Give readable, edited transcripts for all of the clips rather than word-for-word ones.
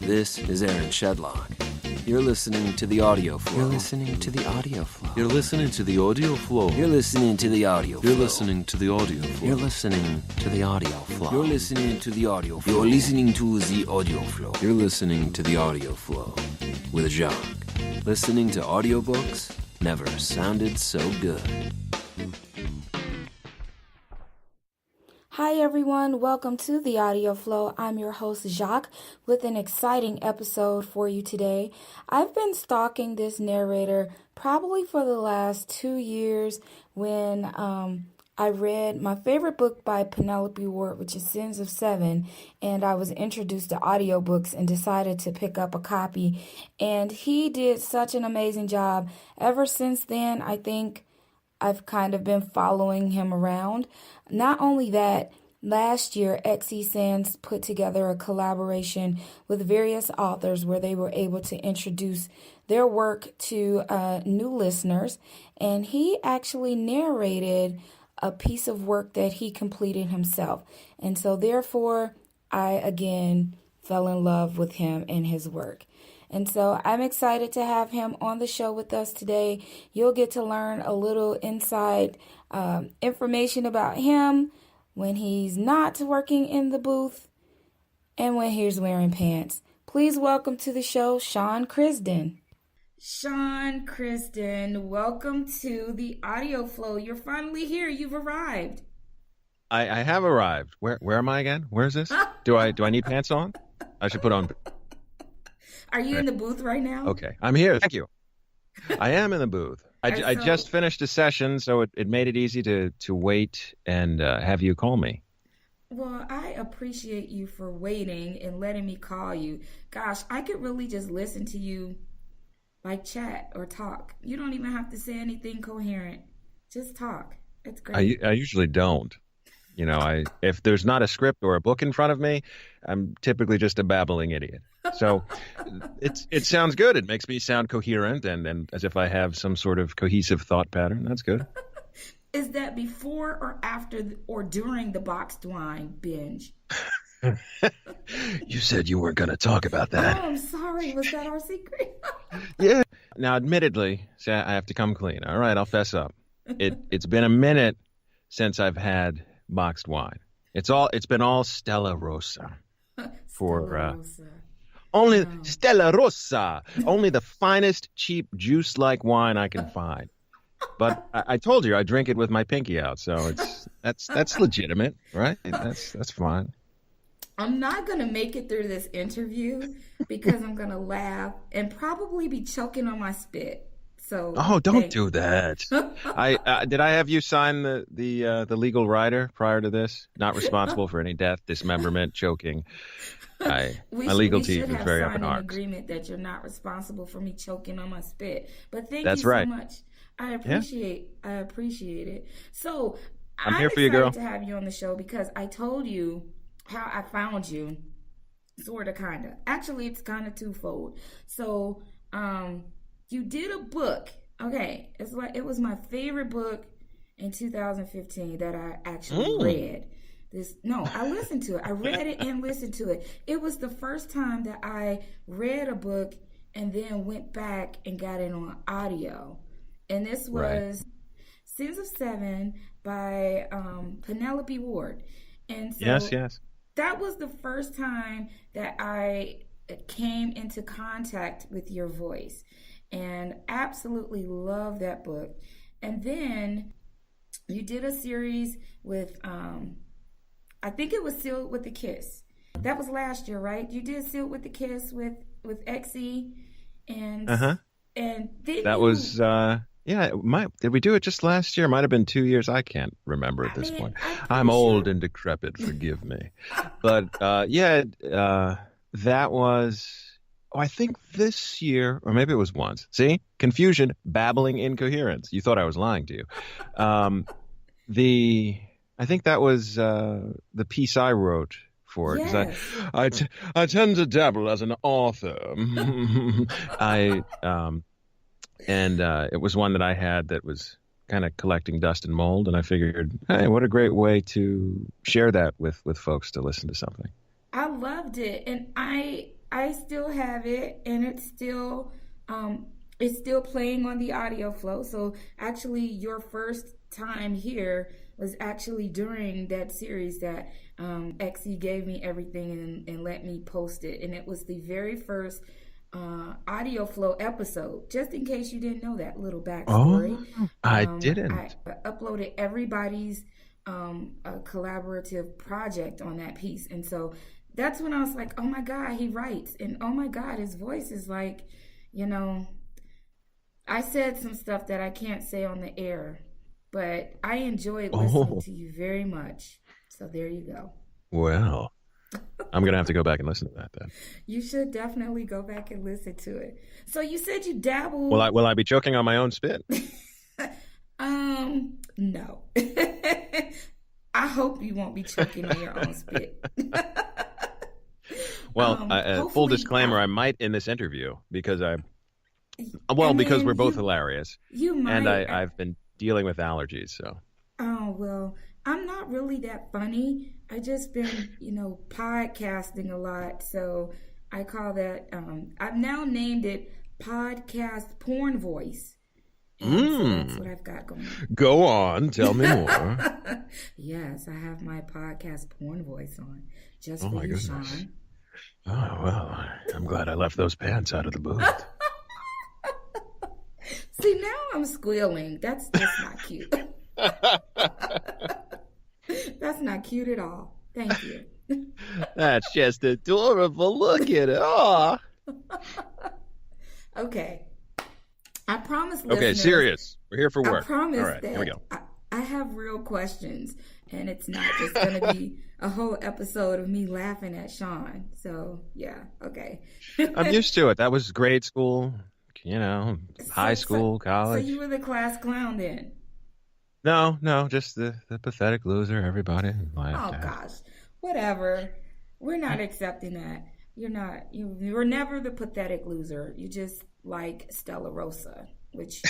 This is Aaron Shedlock. You're listening to the audio flow. You're listening to the audio flow. You're listening to the audio flow. You're listening to the audio flow. You're listening to the audio flow. You're listening to the audio flow. You're listening to the audio flow. You're listening to the audio flow. You're listening to the audio flow with Jacques. Listening to audiobooks never sounded so good. Hi everyone, welcome to the Audio Flow. I'm your host Jacques with an exciting episode for you today. I've been stalking this narrator probably for the last 2 years when I read my favorite book by Penelope Ward, which is Sins of Seven, and I was introduced to audiobooks and decided to pick up a copy. And he did such an amazing job. Ever since then, I think I've kind of been following him around. Not only that, last year, XE Sands put together a collaboration with various authors where they were able to introduce their work to new listeners. And he actually narrated a piece of work that he completed himself. And so therefore, I again fell in love with him and his work. And so I'm excited to have him on the show with us today. You'll get to learn a little inside information about him when he's not working in the booth and when he's wearing pants. Please welcome to the show, Sean Crisden. Sean Crisden, welcome to the Audio Flow. You're finally here. You've arrived. I have arrived. Where am I again? Where is this? Do I need pants on? I should put on. Are you in the booth right now? Okay, I'm here. Thank you. I am in the booth. I just finished a session, so it made it easy to wait and have you call me. Well, I appreciate you for waiting and letting me call you. Gosh, I could really just listen to you like chat or talk. You don't even have to say anything coherent. Just talk. It's great. I usually don't. You know, if there's not a script or a book in front of me, I'm typically just a babbling idiot. So it sounds good. It makes me sound coherent and as if I have some sort of cohesive thought pattern. That's good. Is that before or after or during the boxed wine binge? You said you weren't going to talk about that. Oh, I'm sorry. Was that our secret? Yeah. Now, admittedly, I have to come clean. All right, I'll fess up. It's been a minute since I've had boxed wine. It's been all Stella Rosa only No. Stella Rosa, only the finest cheap juice-like wine I can find. But I told you I drink it with my pinky out, so that's legitimate, right? That's fine. I'm not going to make it through this interview because I'm going to laugh and probably be choking on my spit. So don't do that. Did I have you sign the legal rider prior to this? Not responsible for any death, dismemberment, choking. My legal team is very up in arms. An agreement that you're not responsible for me choking on my spit. But thank That's you right. so much. I appreciate it. So I'm here for you, girl. To have you on the show because I told you how I found you. Sort of, kind of. Actually, it's kind of twofold. So, you did a book. Okay, it was my favorite book in 2015 that I actually read. I listened to it. I read it and listened to it. It was the first time that I read a book and then went back and got it on audio. And this was Sins of Seven by Penelope Ward. And so yes. That was the first time that I came into contact with your voice. And absolutely love that book. And then you did a series with, I think it was Sealed with a Kiss. That was last year, right? You did Sealed with a Kiss with XE, and and then that was did we do it just last year? It might have been 2 years. I can't remember at this point. I'm old and decrepit. Forgive me, but that was. Oh, I think this year, or maybe it was once. See? Confusion, babbling incoherence. You thought I was lying to you. I think that was the piece I wrote for it. Yes. I tend to dabble as an author. It was one that I had that was kind of collecting dust and mold, and I figured, hey, what a great way to share that with folks to listen to something. I loved it, and I I still have it, and it's still playing on the audio flow. So actually, your first time here was actually during that series that XE gave me everything and let me post it, and it was the very first audio flow episode. Just in case you didn't know that little backstory, I didn't. I uploaded everybody's a collaborative project on that piece, and so that's when I was like, oh my God, he writes, and oh my God, his voice is like, I said some stuff that I can't say on the air, but I enjoyed listening to you very much. So there you go. Well, I'm going to have to go back and listen to that then. You should definitely go back and listen to it. So you said you dabbled. Will I be choking on my own spit? No. I hope you won't be choking on your own spit. Well, full disclaimer, I might in this interview because because we're both hilarious. You might. And I've been dealing with allergies, so. Oh, well, I'm not really that funny. I just been, podcasting a lot. So I call that, I've now named it podcast porn voice. So that's what I've got going on. Go on, tell me more. Yes, I have my podcast porn voice on. Just for you, Sean. Oh, well, I'm glad I left those pants out of the booth. See, now I'm squealing. That's not cute. That's not cute at all. Thank you. That's just adorable. Look at it. Oh. Okay. I promise listeners. Okay, serious. We're here for work. I promise all right, that here we go. I have real questions, and it's not just going to be a whole episode of me laughing at Sean. So, yeah, okay. I'm used to it. That was grade school, high school, college. So you were the class clown then? No, just the pathetic loser everybody laughed at. Gosh, whatever. We're not accepting that. You were never the pathetic loser. You just like Stella Rosa, which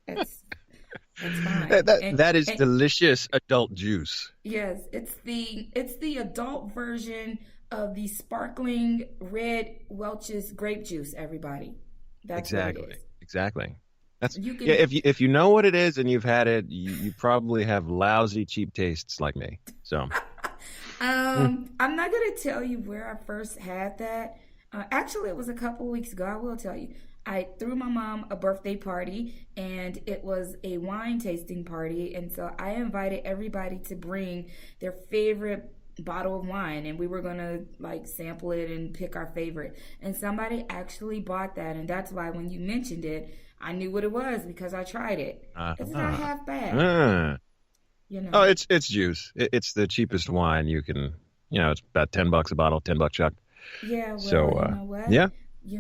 that's fine. That is delicious adult juice. Yes, it's the adult version of the sparkling red Welch's grape juice. Everybody, that's exactly what it is. Exactly. That's if you know what it is and you've had it, you probably have lousy cheap tastes like me. So. I'm not going to tell you where I first had that. Actually, it was a couple of weeks ago. I will tell you. I threw my mom a birthday party, and it was a wine tasting party. And so I invited everybody to bring their favorite bottle of wine, and we were going to sample it and pick our favorite. And somebody actually bought that, and that's why when you mentioned it, I knew what it was because I tried it. It's not half bad. Oh, it's juice. It's the cheapest wine you can. It's about $10 a bottle, $10 chuck. Yeah. Well, so, you know what? Yeah.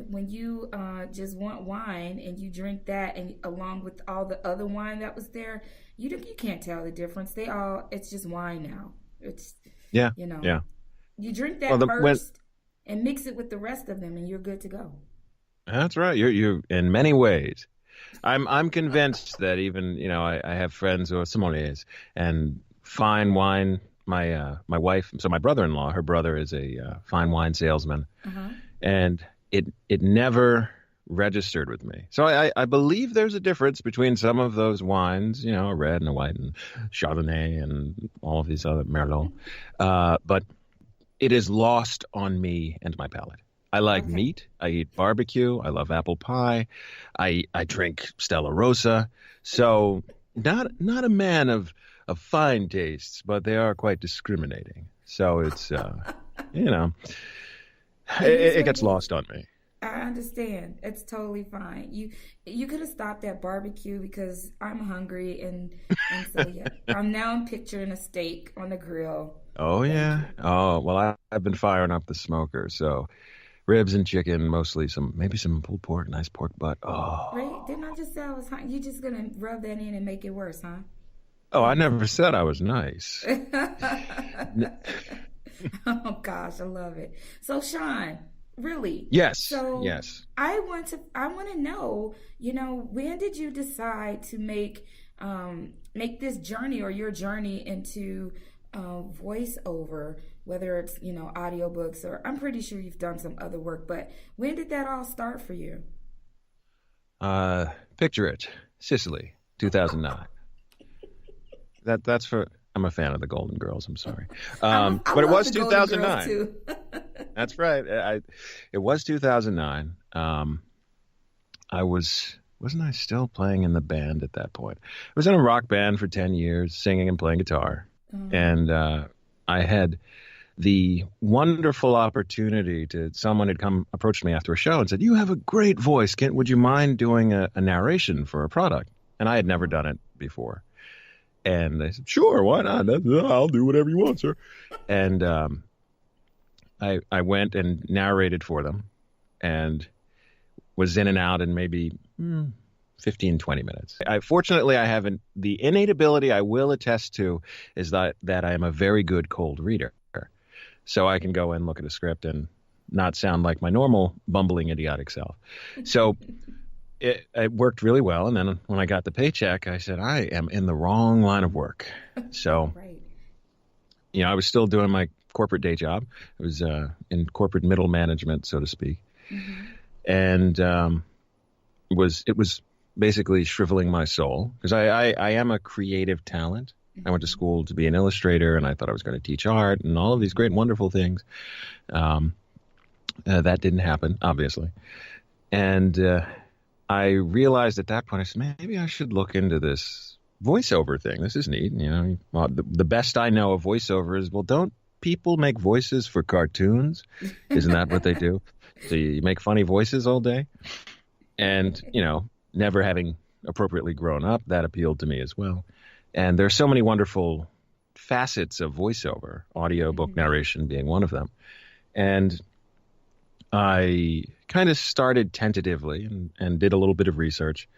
When you just want wine and you drink that, and along with all the other wine that was there, you can't tell the difference. It's just wine now. It's Yeah. You drink that first and mix it with the rest of them, and you're good to go. That's right. You're in many ways. I'm convinced that even I have friends who are sommeliers and fine wine. My wife, so my brother-in-law, her brother is a fine wine salesman, and it never registered with me. So I believe there's a difference between some of those wines, a red and a white and Chardonnay and all of these other Merlot, but it is lost on me and my palate. I like meat. I eat barbecue. I love apple pie. I drink Stella Rosa. So not a man of fine tastes, but they are quite discriminating. So it's it gets lost on me. I understand. It's totally fine. You could have stopped at barbecue because I'm hungry and so yeah. I'm picturing a steak on the grill. Oh yeah. Oh well, I've been firing up the smoker, so. Ribs and chicken, mostly maybe some pulled pork, nice pork butt. Oh. Right? Didn't I just say I was hungry? You just gonna rub that in and make it worse, huh? Oh, I never said I was nice. Oh gosh, I love it. So Sean, really? Yes. So yes. I want to know, when did you decide to make this journey or your journey into voiceover, whether it's, audiobooks, or I'm pretty sure you've done some other work, but when did that all start for you? Picture it, Sicily, 2009. That's for. I'm a fan of the Golden Girls. I'm sorry, I but it love was the Golden Girls 2009. too. That's right. It was 2009. Wasn't I still playing in the band at that point? I was in a rock band for 10 years, singing and playing guitar. And I had the wonderful opportunity someone had approached me after a show and said, "You have a great voice. Would you mind doing a narration for a product?" And I had never done it before. And they said, "Sure, why not? I'll do whatever you want, sir." And I went and narrated for them and was in and out in maybe 15, 20 minutes. Fortunately, I haven't. The innate ability I will attest to is that I am a very good cold reader. So I can go and look at a script and not sound like my normal bumbling, idiotic self. So it worked really well. And then when I got the paycheck, I said, I am in the wrong line of work. So, Right. I was still doing my corporate day job. I was in corporate middle management, so to speak. Mm-hmm. And it was basically shriveling my soul because I am a creative talent. I went to school to be an illustrator, and I thought I was going to teach art and all of these great, wonderful things. That didn't happen, obviously. And I realized at that point, I said, maybe I should look into this voiceover thing. This is neat. Well, the best I know of voiceover is, well, don't people make voices for cartoons? Isn't that what they do? So you make funny voices all day? And, never having appropriately grown up, that appealed to me as well. And there's so many wonderful facets of voiceover, audiobook narration being one of them. And I kind of started tentatively and did a little bit of research,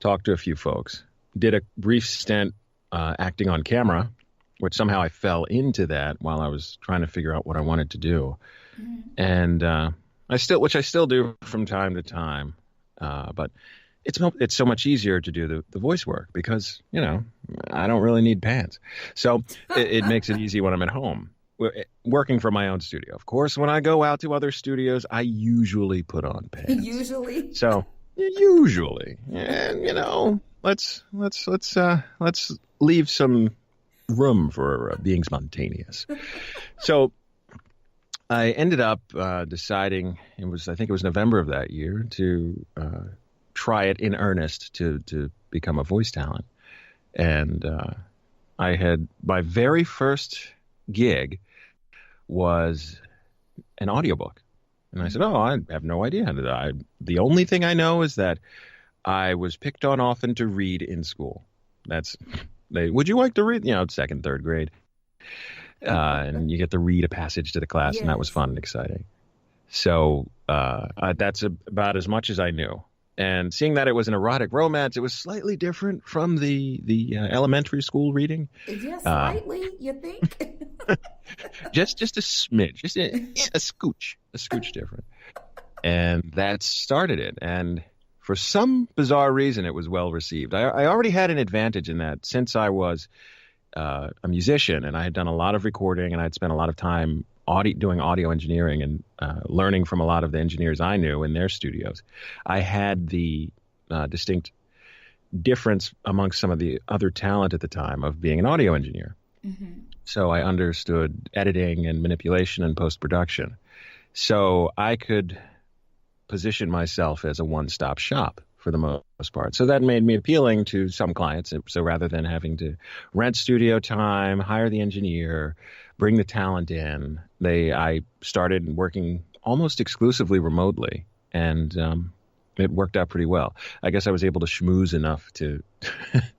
talked to a few folks, did a brief stint acting on camera, which somehow I fell into that while I was trying to figure out what I wanted to do. And which I still do from time to time, but it's so much easier to do the voice work because, I don't really need pants. So it makes it easy when I'm at home, working from my own studio. Of course, when I go out to other studios, I usually put on pants. Usually? So usually. And, let's leave some room for being spontaneous. So I ended up deciding, I think it was November of that year, to try it in earnest to become a voice talent. And my very first gig was an audiobook. And I said, I have no idea. The only thing I know is that I was picked on often to read in school. Would you like to read? Second, third grade. And you get to read a passage to the class, yes. And that was fun and exciting. So that's about as much as I knew. And seeing that it was an erotic romance, it was slightly different from the elementary school reading. Yes, slightly, you think? just a smidge, just a scooch different. And that started it. And for some bizarre reason, it was well received. I already had an advantage in that since I was a musician and I had done a lot of recording and I'd spent a lot of time doing audio engineering and learning from a lot of the engineers I knew in their studios. I had the distinct difference amongst some of the other talent at the time of being an audio engineer. Mm-hmm. So I understood editing and manipulation and post-production. So I could position myself as a one-stop shop for the most part. So that made me appealing to some clients. So rather than having to rent studio time, hire the engineer, bring the talent in, I started working almost exclusively remotely, and it worked out pretty well. I guess I was able to schmooze enough to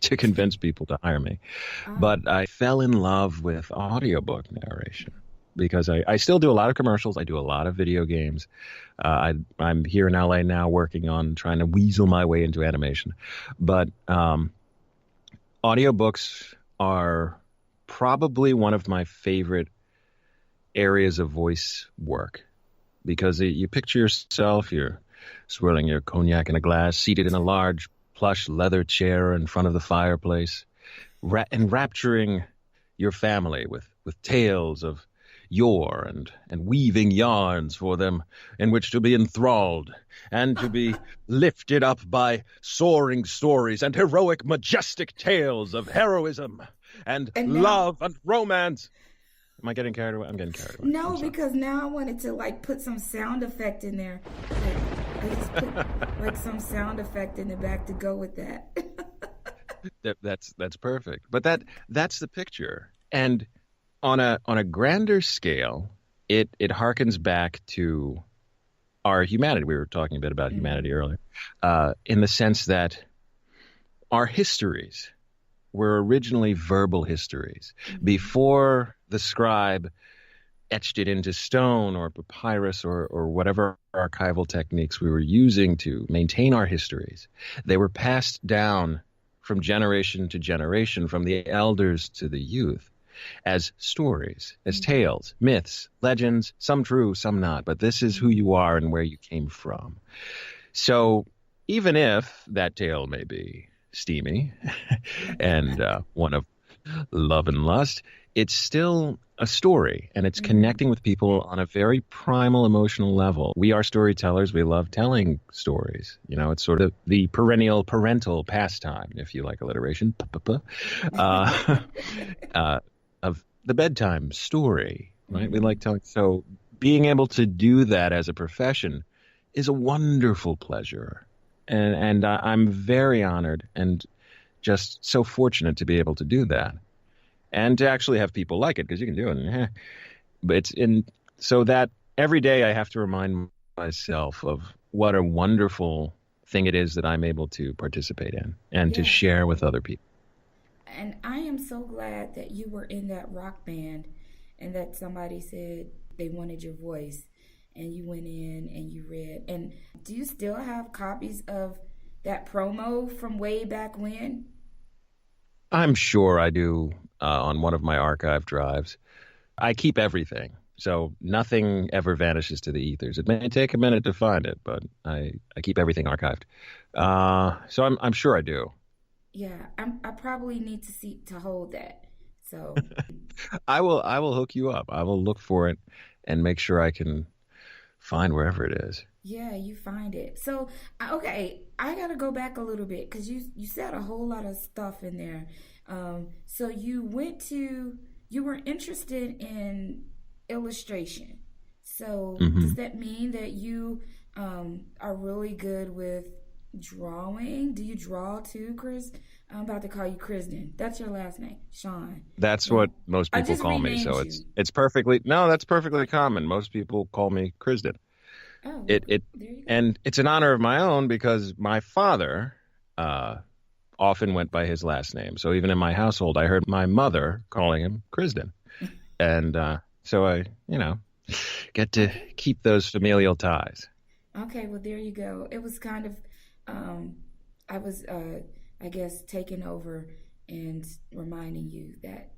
to convince people to hire me. Oh. But I fell in love with audiobook narration because I still do a lot of commercials. I do a lot of video games. I'm here in LA now working on trying to weasel my way into animation. But audiobooks are probably one of my favorite areas of voice work because you picture yourself, you're swirling your cognac in a glass, seated in a large plush leather chair in front of the fireplace, enrapturing your family with with tales of yore and weaving yarns for them in which to be enthralled and to be lifted up by soaring stories and heroic, majestic tales of heroism and love and romance. Am I getting carried away? I'm getting carried away. No, because now I wanted to like put some sound effect in there. Like, I just put like some sound effect in the back to go with that. That's perfect. But that's the picture. And on a grander scale, it harkens back to our humanity. We were talking a bit about humanity earlier, in the sense that our histories were originally verbal histories. Before the scribe etched it into stone or papyrus or whatever archival techniques we were using to maintain our histories, they were passed down from generation to generation, from the elders to the youth, as stories, as tales, myths, legends, some true, some not. But this is who you are and where you came from. So even if that tale may be steamy and one of love and lust, it's still a story, and it's connecting with people on a very primal emotional level. We are storytellers. We love telling stories. You know, it's sort of the perennial parental pastime, if you like alliteration, of the bedtime story, right? We like telling. So being able to do that as a profession is a wonderful pleasure. And I'm very honored and just so fortunate to be able to do that. And to actually have people like it, because you can do it. But it's so that every day I have to remind myself of what a wonderful thing it is that I'm able to participate in and to share with other people. And I am so glad that you were in that rock band and that somebody said they wanted your voice and you went in and you read. And do you still have copies of that promo from way back when? I'm sure I do, on one of my archive drives. I keep everything, so nothing ever vanishes to the ethers. It may take a minute to find it, but I keep everything archived. So I'm sure I do. Yeah, I probably need to hold that. So I will hook you up. I will look for it and make sure I can find wherever it is. Yeah, you find it. So, okay, I got to go back a little bit because you said a whole lot of stuff in there. So you were interested in illustration. So does that mean that you are really good with drawing? Do you draw too, Chris? I'm about to call you Crisden. That's your last name, Sean. That's what most people call me. So it's perfectly that's perfectly common. Most people call me Crisden. Oh, and it's an honor of my own because my father often went by his last name. So even in my household, I heard my mother calling him Crisden, and so I get to keep those familial ties. Okay, well there you go. It was kind of I was I guess taking over and reminding you that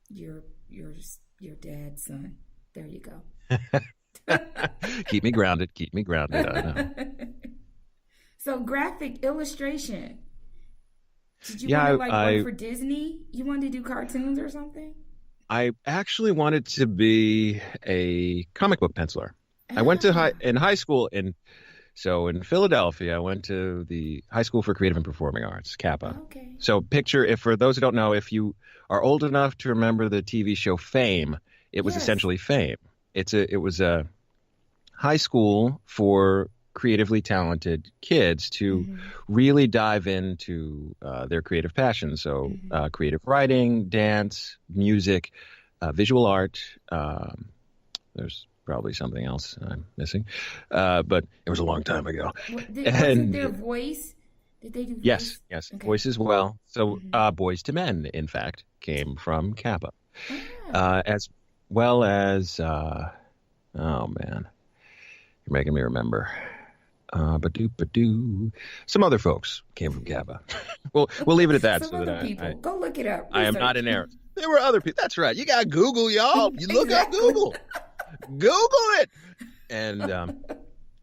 you're your dad's son. There you go. Keep me grounded. I know. So graphic illustration. Did you want to work for Disney? You wanted to do cartoons or something? I actually wanted to be a comic book penciler. I went to high school in Philadelphia. I went to the High School for Creative and Performing Arts, Kappa. Okay. So picture, for those who don't know, if you are old enough to remember the TV show Fame, it was essentially Fame. It was a high school for creatively talented kids to really dive into their creative passions. So creative writing, dance, music, visual art. There's probably something else I'm missing, but it was a long time ago. Wasn't there voice? Did they do voice? Yes, okay. Voice as well. So Boys to Men, in fact, came from Kappa, as well as oh man, you're making me remember. Some other folks came from Kappa. We'll leave it at that. Some other people. Go look it up. I am not in error. There were other people. That's right. You got Google, y'all. You look up Google. Google it. And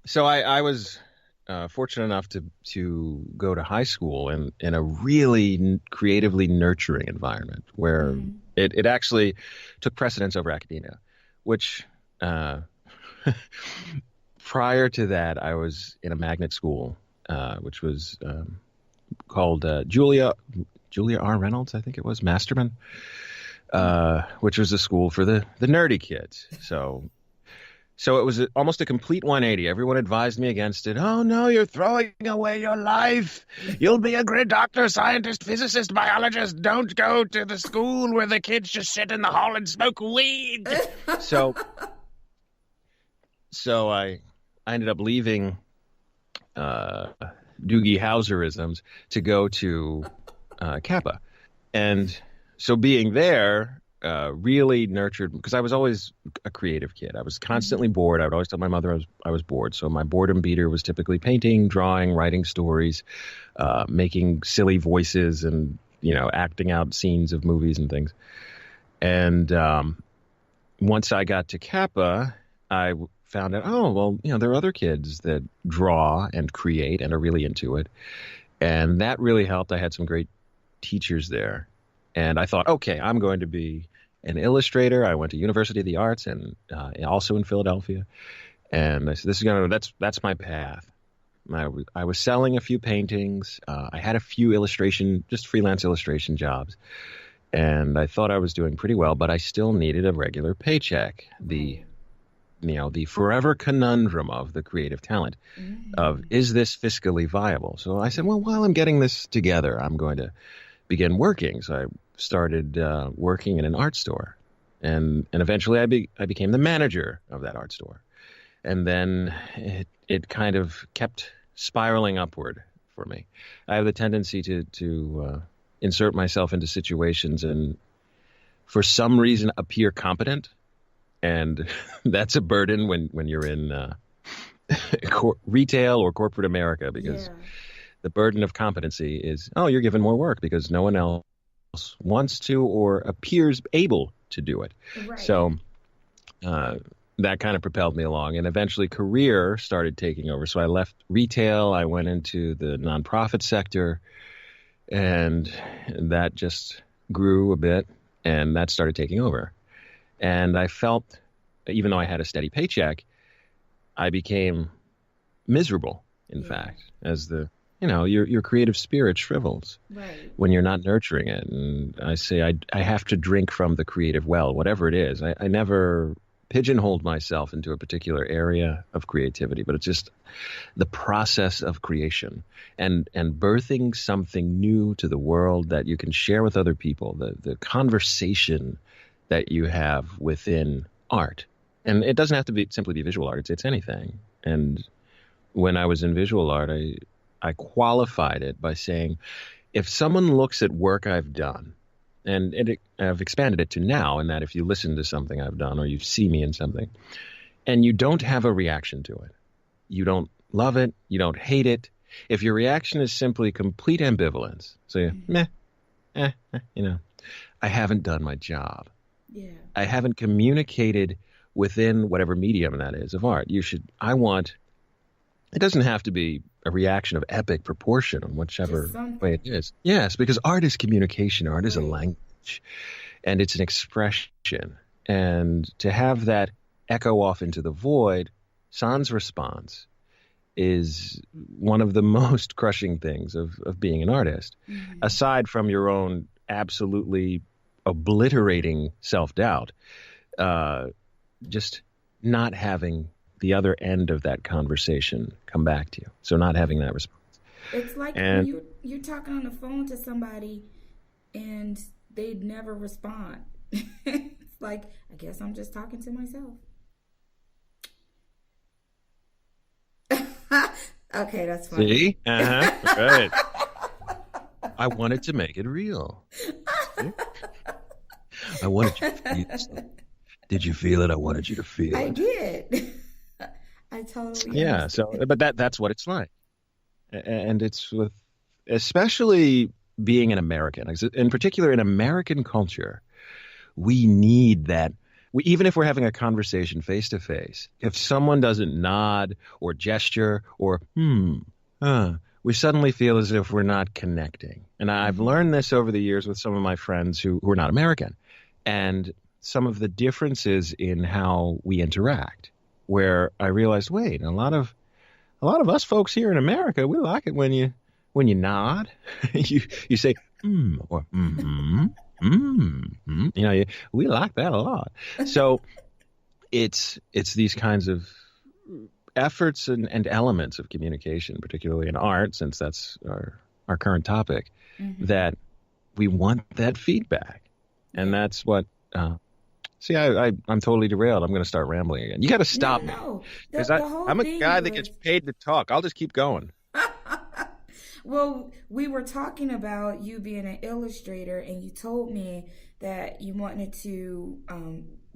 so I was fortunate enough to go to high school in a really creatively nurturing environment where It actually took precedence over academia, which prior to that, I was in a magnet school, which was called Julia R. Reynolds, I think it was, Masterman, which was a school for the nerdy kids. So it was almost a complete 180. Everyone advised me against it. Oh, no, you're throwing away your life. You'll be a great doctor, scientist, physicist, biologist. Don't go to the school where the kids just sit in the hall and smoke weed. So I ended up leaving Doogie Howserisms to go to Kappa. And so being there really nurtured, because I was always a creative kid. I was constantly bored. I would always tell my mother I was bored. So my boredom beater was typically painting, drawing, writing stories, making silly voices, and acting out scenes of movies and things. And once I got to Kappa, I found out, there are other kids that draw and create and are really into it. And that really helped. I had some great teachers there. And I thought, okay, I'm going to be an illustrator. I went to University of the Arts and also in Philadelphia. And I said, that's my path. I was selling a few paintings. I had a few just freelance illustration jobs. And I thought I was doing pretty well, but I still needed a regular paycheck. The forever conundrum of the creative talent of, is this fiscally viable? So I said, well, while I'm getting this together, I'm going to begin working. So I started working in an art store, and eventually I became the manager of that art store. And then it kind of kept spiraling upward for me. I have the tendency to insert myself into situations and for some reason appear competent. And that's a burden when you're in retail or corporate America, because the burden of competency is, you're given more work because no one else wants to or appears able to do it. Right. So that kind of propelled me along. And eventually career started taking over. So I left retail. I went into the nonprofit sector, and that just grew a bit, and that started taking over. And I felt, even though I had a steady paycheck, I became miserable, in fact, as your creative spirit shrivels when you're not nurturing it. And I say I have to drink from the creative well, whatever it is. I never pigeonholed myself into a particular area of creativity, but it's just the process of creation and birthing something new to the world that you can share with other people, the conversation that you have within art. And it doesn't have to simply be visual art. It's anything. And when I was in visual art, I qualified it by saying, if someone looks at work I've done, and I've expanded it to now, in that if you listen to something I've done or you see me in something, and you don't have a reaction to it, you don't love it, you don't hate it, if your reaction is simply complete ambivalence, so I haven't done my job. Yeah. I haven't communicated within whatever medium that is of art. It doesn't have to be a reaction of epic proportion on whichever way it is. Yes, because art is communication. Art is a language, and it's an expression. And to have that echo off into the void, sans response, is one of the most crushing things of being an artist, aside from your own absolutely obliterating self-doubt, just not having the other end of that conversation come back to you. So not having that response. It's like when you're talking on the phone to somebody and they never respond. It's like, I guess I'm just talking to myself. Okay, that's funny. See? Right. I wanted to make it real. I wanted you to feel it. Did you feel it? I wanted you to feel it. I did. I totally understand. So, but that's what it's like. And it's with, especially being an American, in particular in American culture, we need that. Even if we're having a conversation face to face, if someone doesn't nod or gesture or we suddenly feel as if we're not connecting. And I've learned this over the years with some of my friends who are not American. and some of the differences in how we interact, where I realized, wait, a lot of us folks here in America, we like it when you nod, you say or we like that a lot. So it's these kinds of efforts and elements of communication, particularly in art, since that's our current topic, that we want that feedback. And that's what, see, I'm totally derailed. I'm going to start rambling again. You got to stop me. Because I'm a guy that gets paid to talk. I'll just keep going. Well, we were talking about you being an illustrator, and you told me that you wanted to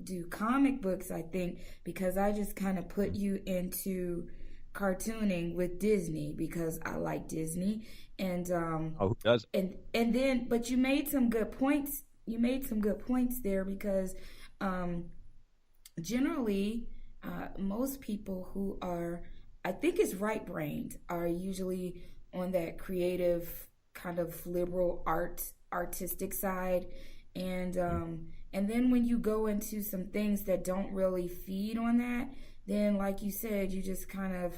do comic books, I think, because I just kind of put you into cartooning with Disney because I like Disney. And who does? And then, but you made some good points. You made some good points there because generally, most people who are, I think, is right-brained are usually on that creative kind of liberal artistic side, and then when you go into some things that don't really feed on that, then like you said, you just kind of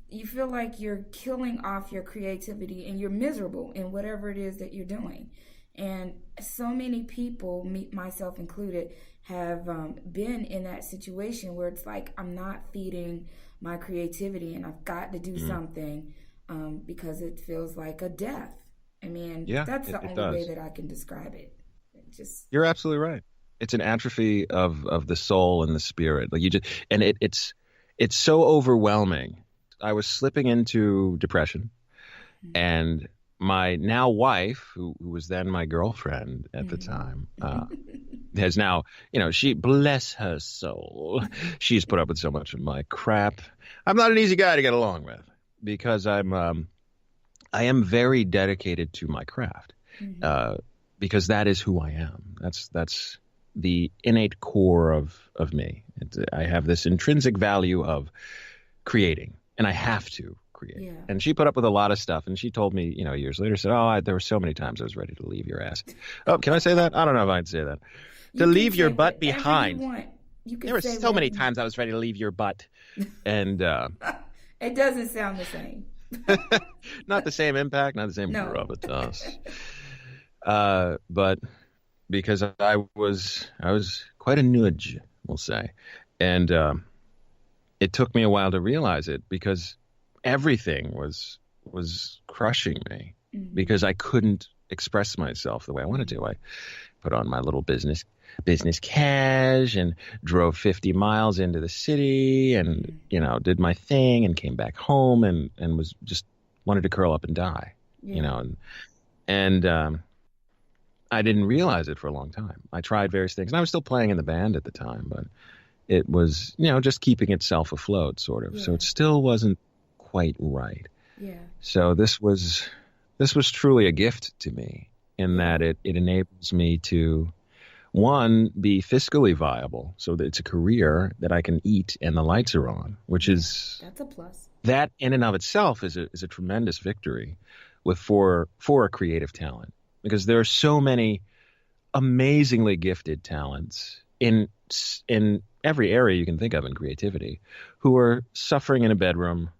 you feel like you're killing off your creativity and you're miserable in whatever it is that you're doing. And so many people, myself included, have been in that situation where it's like, I'm not feeding my creativity and I've got to do something because it feels like a death. I mean, that's the only way that I can describe it. You're absolutely right. It's an atrophy of the soul and the spirit. Like it's so overwhelming. I was slipping into depression, and my now wife, who was then my girlfriend at the time, has now, she, bless her soul, she's put up with so much of my crap. I'm not an easy guy to get along with because I am very dedicated to my craft, because that is who I am. That's the innate core of me. I have this intrinsic value of creating, and I have to create. Yeah. And she put up with a lot of stuff, and she told me, years later, said, there were so many times I was ready to leave your ass. Oh, can I say that? I don't know if I'd say that. To leave your butt behind. There were so many times I was ready to leave your butt. And it doesn't sound the same. Not the same impact, not the same gravitas. But because I was quite a nudge, we'll say. And it took me a while to realize it because everything was crushing me because I couldn't express myself the way I wanted to. I put on my little business cash and drove 50 miles into the city and, did my thing and came back home and was just wanted to curl up and die, and I didn't realize it for a long time. I tried various things and I was still playing in the band at the time, but it was, just keeping itself afloat sort of. Yeah. So it still wasn't quite right. Yeah. So this was truly a gift to me in that it enables me to, one, be fiscally viable so that it's a career that I can eat and the lights are on, which is, that's a plus. That in and of itself is a tremendous victory for a creative talent, because there are so many amazingly gifted talents in every area you can think of in creativity who are suffering in a bedroom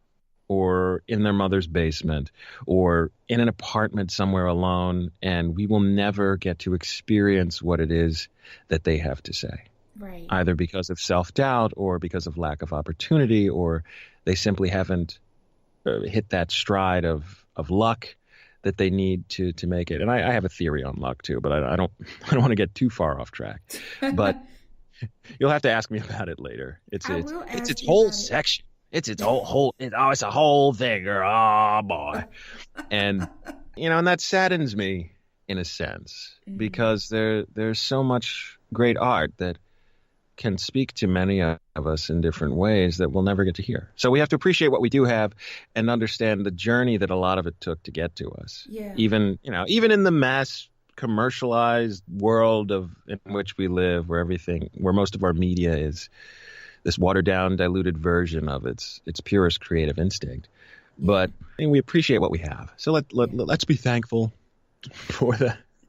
or in their mother's basement or in an apartment somewhere alone, and we will never get to experience what it is that they have to say. Right. Either because of self-doubt or because of lack of opportunity, or they simply haven't hit that stride of luck that they need to make it. And I have a theory on luck too, but I don't want to get too far off track. But you'll have to ask me about it later. It's its whole section. It's its whole it's a whole thing. Oh boy. And and that saddens me in a sense, because there's so much great art that can speak to many of us in different ways that we'll never get to hear. So we have to appreciate what we do have and understand the journey that a lot of it took to get to us. Yeah. Even in the mass commercialized world in which we live, where most of our media is this watered down, diluted version of its purest creative instinct. But we appreciate what we have. So let's be thankful for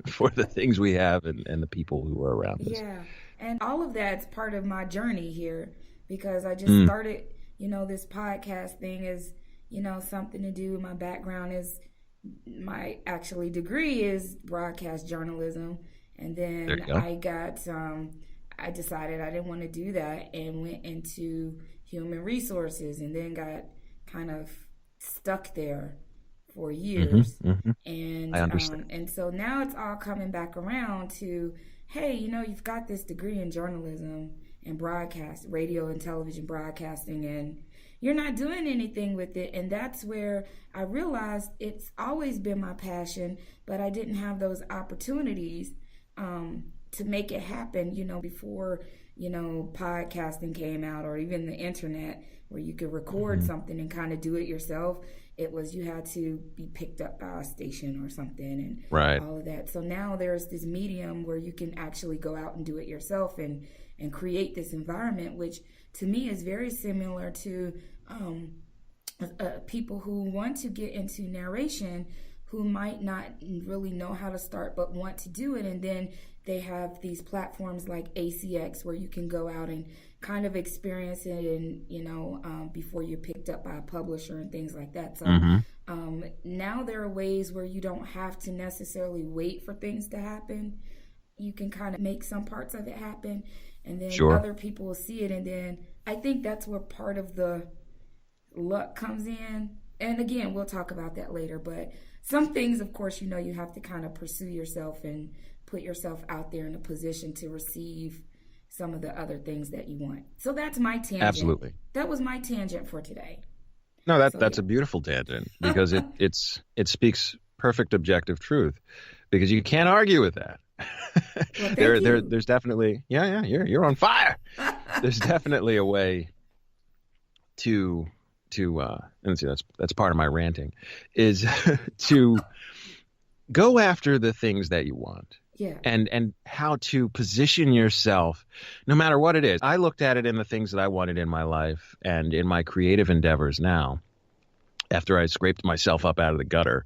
for the things we have and the people who are around us. Yeah. And all of that's part of my journey here because I just Mm. started, this podcast thing is, something to do. My background is my actually degree is broadcast journalism. And There then you go. I decided I didn't want to do that and went into human resources and then got kind of stuck there for years. Mm-hmm. And I understand. and so now it's all coming back around to, hey, you've got this degree in journalism and broadcast, radio and television broadcasting, and you're not doing anything with it. And that's where I realized it's always been my passion, but I didn't have those opportunities to make it happen, before, podcasting came out or even the internet where you could record something and kind of do it yourself. It was you had to be picked up by a station or something and Right. all of that. So now there's this medium where you can actually go out and do it yourself and create this environment, which to me is very similar to people who want to get into narration who might not really know how to start but want to do it. And then they have these platforms like ACX where you can go out and kind of experience it and, before you're picked up by a publisher and things like that. So now there are ways where you don't have to necessarily wait for things to happen. You can kind of make some parts of it happen and then Sure. other people will see it. And then I think that's where part of the luck comes in. And again, we'll talk about that later. But some things, of course, you have to kind of pursue yourself and put yourself out there in a position to receive some of the other things that you want. So that's my tangent. Absolutely. That was my tangent for today. No, So, that's yeah. a beautiful tangent because it speaks perfect objective truth because you can't argue with that. Well, thank you. There's definitely you're on fire. There's definitely a way to and see that's part of my ranting is to go after the things that you want. Yeah. And how to position yourself no matter what it is. I looked at it in the things that I wanted in my life and in my creative endeavors now after I scraped myself up out of the gutter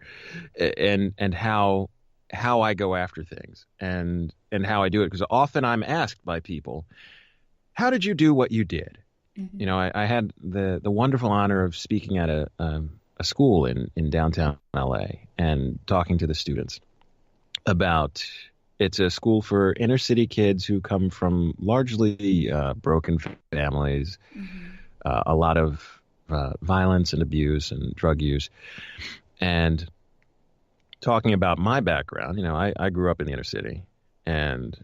and how I go after things and how I do it. Because often I'm asked by people, how did you do what you did? Mm-hmm. I had the wonderful honor of speaking at a school in downtown LA and talking to the students about it's a school for inner city kids who come from largely broken families, a lot of violence and abuse and drug use. And talking about my background, I grew up in the inner city and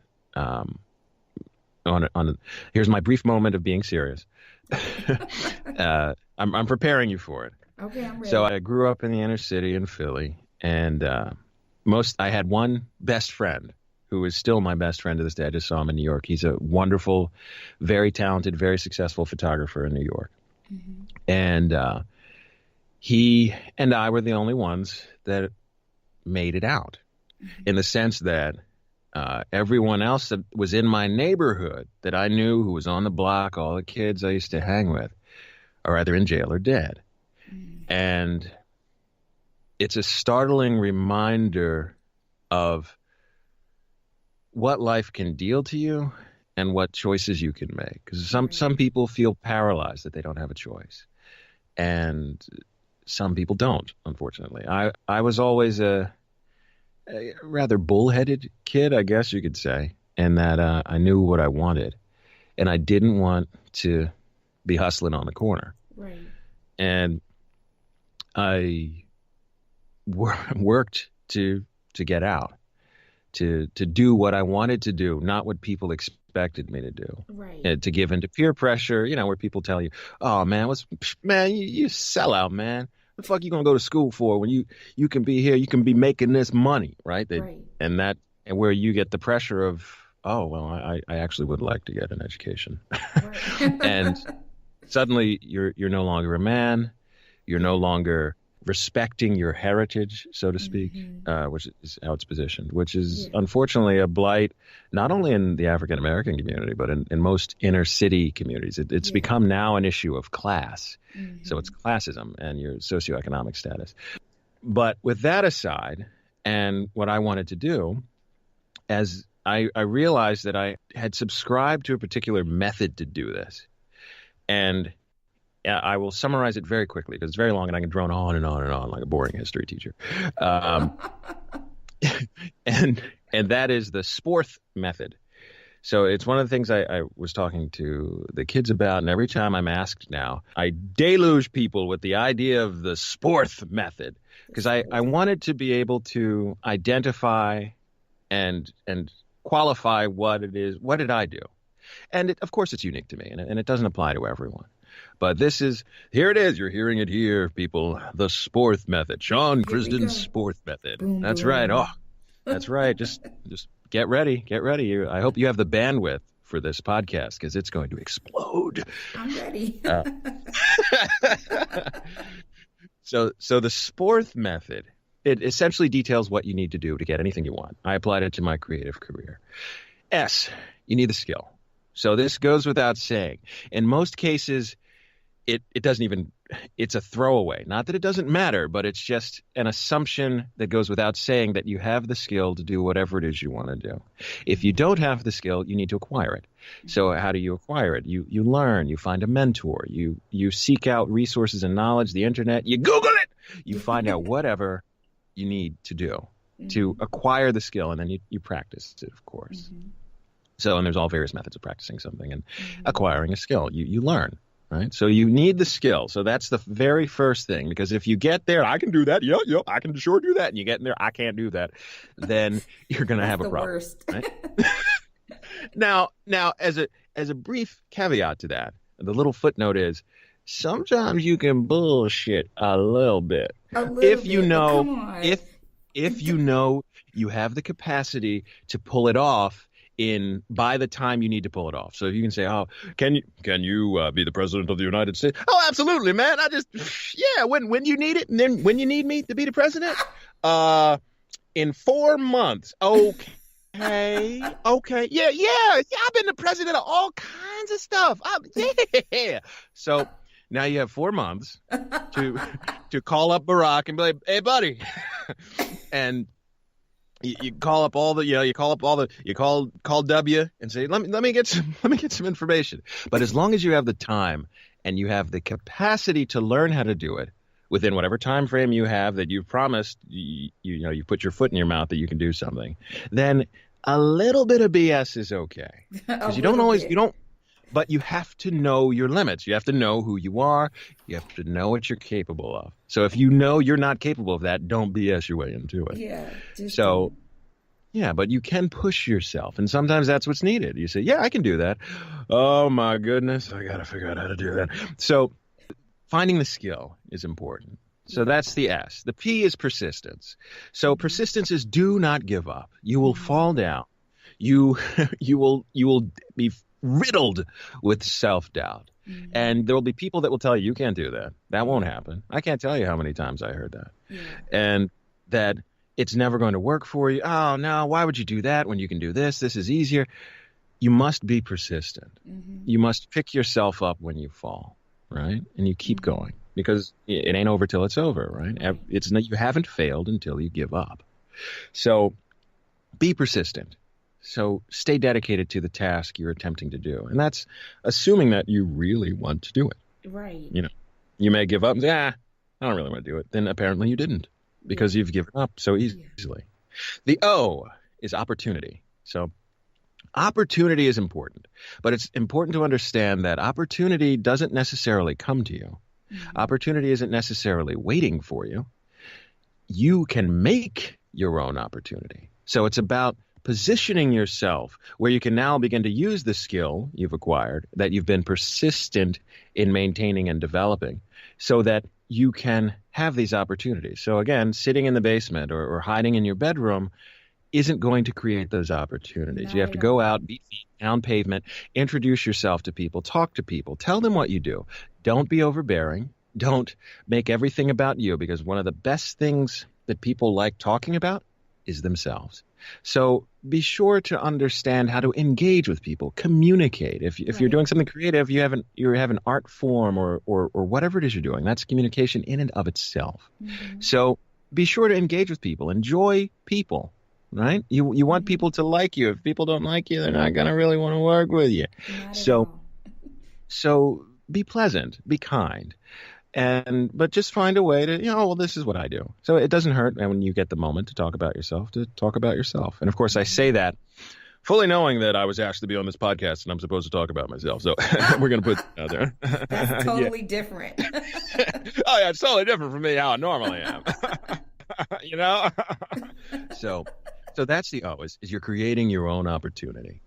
here's my brief moment of being serious. I'm preparing you for it. Okay, I'm ready. So I grew up in the inner city in Philly, and I had one best friend who is still my best friend to this day. I just saw him in New York. He's a wonderful, very talented, very successful photographer in New York. Mm-hmm. And he and I were the only ones that made it out in the sense that everyone else that was in my neighborhood that I knew who was on the block, all the kids I used to hang with, are either in jail or dead. And it's a startling reminder of what life can deal to you and what choices you can make. Because some people feel paralyzed that they don't have a choice. And some people don't, unfortunately. I was always a rather bullheaded kid, I guess you could say, in that I knew what I wanted. And I didn't want to be hustling on the corner. Right. And I worked to get out, to do what I wanted to do, not what people expected me to do. Right. And to give into peer pressure, where people tell you, "Oh man, you sell out, man. What the fuck you gonna go to school for when you can be here, you can be making this money, right?" Right. And where you get the pressure of, "Oh well, I actually would like to get an education," Right. and suddenly you're no longer a man, you're no longer respecting your heritage, so to speak, which is how it's positioned, which is unfortunately a blight, not only in the African American community, but in most inner city communities. It's become now an issue of class. So it's classism and your socioeconomic status. But with that aside, and what I wanted to do as I realized that I had subscribed to a particular method to do this. And I will summarize it very quickly because it's very long and I can drone on and on and on like a boring history teacher. And that is the Sporth method. So it's one of the things I was talking to the kids about, and every time I'm asked now, I deluge people with the idea of the Sporth method because I wanted to be able to identify and qualify what it is. What did I do? And of course, it's unique to me, and it doesn't apply to everyone. But here it is. You're hearing it here, people. The Sporth method. Sean Crisden's Sporth method. Boom, That's boom. right. Oh, that's right. Just get ready. Get ready. I hope you have the bandwidth for this podcast because it's going to explode. I'm ready. So the Sporth method, it essentially details what you need to do to get anything you want. I applied it to my creative career. S, you need the skill. So this goes without saying. In most cases, it doesn't even, it's a throwaway. Not that it doesn't matter, but it's just an assumption that goes without saying that you have the skill to do whatever it is you want to do. If you don't have the skill, you need to acquire it. So how do you acquire it? You learn, you find a mentor, you seek out resources and knowledge, the internet, you Google it, you find out whatever you need to do to acquire the skill, and then you practice it, of course. So, and there's all various methods of practicing something and acquiring a skill. You learn. Right. So you need the skill. So that's the very first thing, because if you get there, I can do that. Yep, I can sure do that. And you get in there, I can't do that. Then you're going to have a problem. Worst. Right? Now, as a brief caveat to that, the little footnote is sometimes you can bullshit a little bit. If you know you have the capacity to pull it off by the time you need to pull it off. So if you can say, oh, can you be the president of the United States? Oh, absolutely, man. When you need it, and then when you need me to be the president, in 4 months. Okay. Yeah. I've been the president of all kinds of stuff. Yeah. So now you have 4 months to call up Barack and be like, hey, buddy, and you call up all the, you call W and say, let me get some information. But as long as you have the time and you have the capacity to learn how to do it within whatever time frame you have that you've promised, you put your foot in your mouth that you can do something, then a little bit of BS is okay. Because but you have to know your limits. You have to know who you are. You have to know what you're capable of. So if you know you're not capable of that, don't BS your way into it. Yeah. But you can push yourself. And sometimes that's what's needed. You say, yeah, I can do that. Oh, my goodness. I got to figure out how to do that. So finding the skill is important. So that's the S. The P is persistence. So persistence is do not give up. You will fall down. You will be riddled with self-doubt. And there will be people that will tell you can't do that. That won't happen. I can't tell you how many times I heard that. And that it's never going to work for you. Oh, no, why would you do that when you can do this? This is easier. You must be persistent. You must pick yourself up when you fall, right? And you keep going, because it ain't over till it's over, right? You haven't failed until you give up. So be persistent. So stay dedicated to the task you're attempting to do. And that's assuming that you really want to do it. Right. You may give up and say, I don't really want to do it. Then apparently you didn't, because you've given up so easily. The O is opportunity. So opportunity is important, but it's important to understand that opportunity doesn't necessarily come to you. Opportunity isn't necessarily waiting for you. You can make your own opportunity. So it's about positioning yourself where you can now begin to use the skill you've acquired, that you've been persistent in maintaining and developing, so that you can have these opportunities. So again, sitting in the basement or hiding in your bedroom isn't going to create those opportunities. You have to go out, be down pavement, introduce yourself to people, talk to people, tell them what you do. Don't be overbearing. Don't make everything about you, because one of the best things that people like talking about is themselves. So be sure to understand how to engage with people, communicate. If you're doing something creative, you have an art form or whatever it is you're doing. That's communication in and of itself. So be sure to engage with people, enjoy people, right? You want people to like you. If people don't like you, they're not going to really want to work with you. Not at So, all. so be pleasant, be kind. But just find a way to, well, this is what I do. So it doesn't hurt when you get the moment to talk about yourself, And of course, I say that fully knowing that I was asked to be on this podcast and I'm supposed to talk about myself. So we're going to put that out there. That's totally different. Oh, yeah, it's totally different from me how I normally am. So that's the O is you're creating your own opportunity.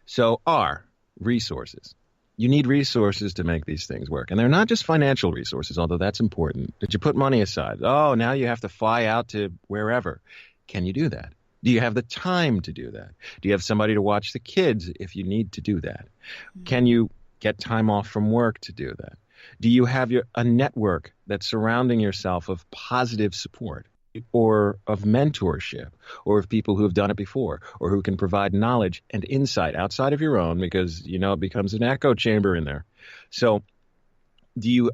So R, resources. You need resources to make these things work. And they're not just financial resources, although that's important. Did you put money aside? Oh, now you have to fly out to wherever. Can you do that? Do you have the time to do that? Do you have somebody to watch the kids if you need to do that? Can you get time off from work to do that? Do you have a network that's surrounding yourself of positive support or of mentorship or of people who have done it before or who can provide knowledge and insight outside of your own because, it becomes an echo chamber in there. So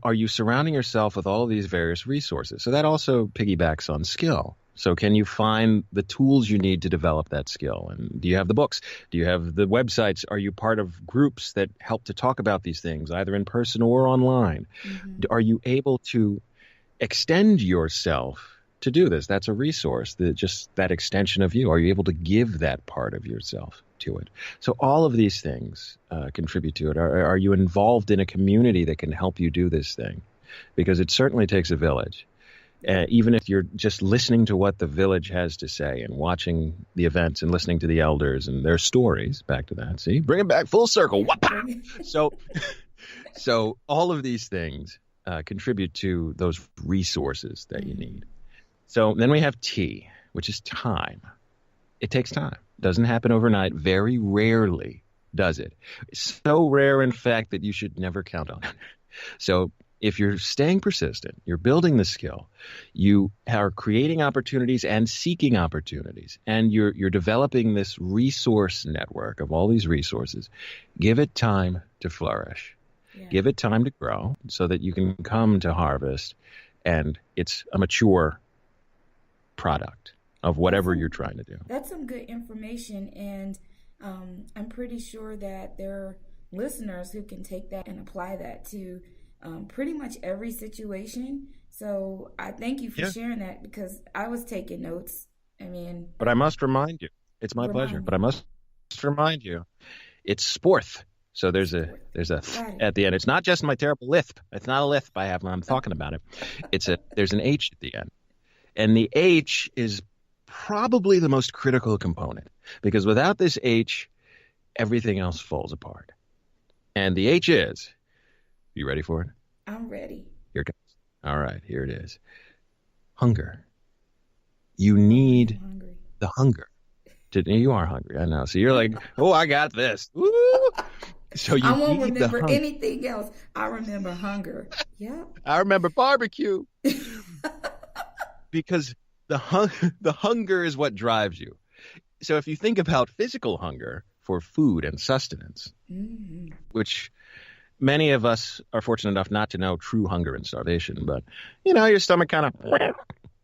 are you surrounding yourself with all of these various resources? So that also piggybacks on skill. So can you find the tools you need to develop that skill? And do you have the books? Do you have the websites? Are you part of groups that help to talk about these things, either in person or online? Mm-hmm. Are you able to extend yourself to do this? That's a resource, just that extension of you. Are you able to give that part of yourself to it? So all of these things contribute to it. Are you involved in a community that can help you do this thing? Because it certainly takes a village. Even if you're just listening to what the village has to say and watching the events and listening to the elders and their stories, back to that, see? Bring it back full circle. So all of these things contribute to those resources that you need. So then we have T, which is time. It takes time. Doesn't happen overnight. Very rarely does it. It's so rare, in fact, that you should never count on it. So if you're staying persistent, you're building the skill, you are creating opportunities and seeking opportunities, and you're developing this resource network of all these resources, give it time to flourish. Yeah. Give it time to grow so that you can come to harvest and it's a mature product of whatever you're trying to do. That's some good information, and I'm pretty sure that there are listeners who can take that and apply that to pretty much every situation. So I thank you for sharing that because I was taking notes. But I must remind you, it's my pleasure, but I must remind you, it's sporth. So there's a at the end. It's not just my terrible lisp. It's not a lisp I have when I'm talking about it. There's an H at the end. And the H is probably the most critical component because without this H, everything else falls apart. And the H is, you ready for it? I'm ready. Here it comes. All right, here it is. Hunger. You need the hunger. You are hungry, I know. So you're like, oh, I got this. Woo! So you I won't remember anything else. I remember hunger. Yeah. I remember barbecue. Because the hunger is what drives you. So if you think about physical hunger for food and sustenance, which many of us are fortunate enough not to know true hunger and starvation, but your stomach kind of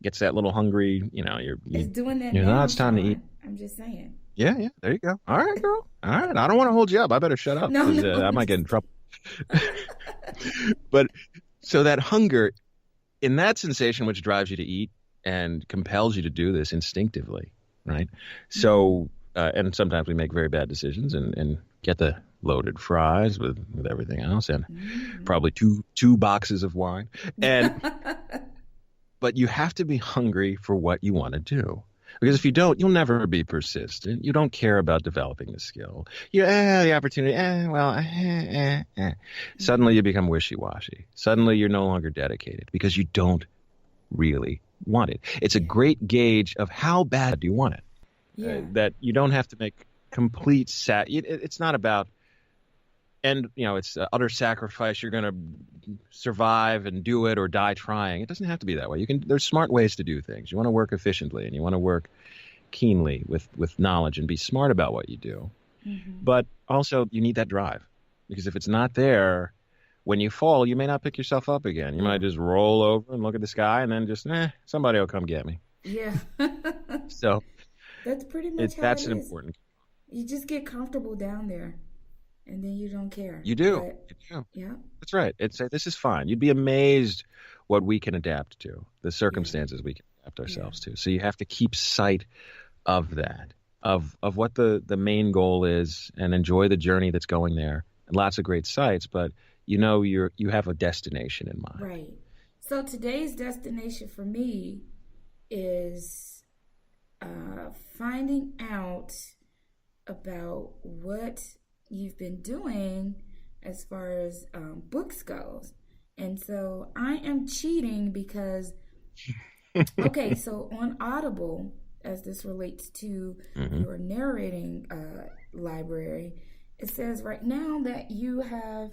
gets that little hungry. It's doing that. Now it's time to eat. I'm just saying. Yeah. There you go. All right, girl. All right. I don't want to hold you up. I better shut up. No. I might get in trouble. But so that hunger, in that sensation which drives you to eat and compels you to do this instinctively, right? So, and sometimes we make very bad decisions and get the loaded fries with everything else and probably two boxes of wine. But you have to be hungry for what you want to do. Because if you don't, you'll never be persistent. You don't care about developing the skill. The opportunity, Suddenly you become wishy-washy. Suddenly you're no longer dedicated because you don't really want it. It's a great gauge of how bad do you want it. That you don't have to make complete it's not about it's utter sacrifice. You're going to survive and do it or die trying. It doesn't have to be that way. There's smart ways to do things. You want to work efficiently and you want to work keenly with knowledge and be smart about what you do. But also you need that drive because if it's not there, when you fall, you may not pick yourself up again. You might just roll over and look at the sky and then just, somebody will come get me. Yeah. That's pretty much how it That's an is. important. You just get comfortable down there, and then you don't care. You do. But You do. yeah, That's right. It's this is fine. You'd be amazed what we can adapt to, the yeah, circumstances we can adapt yeah, ourselves to. So you have to keep sight of that, of what the main goal is, and enjoy the journey that's going there. And lots of great sights, but you have a destination in mind. right. So today's destination for me is finding out about what you've been doing as far as books goes. And so I am cheating because, okay, so on Audible, as this relates to Hmm. your narrating library, it says right now that you have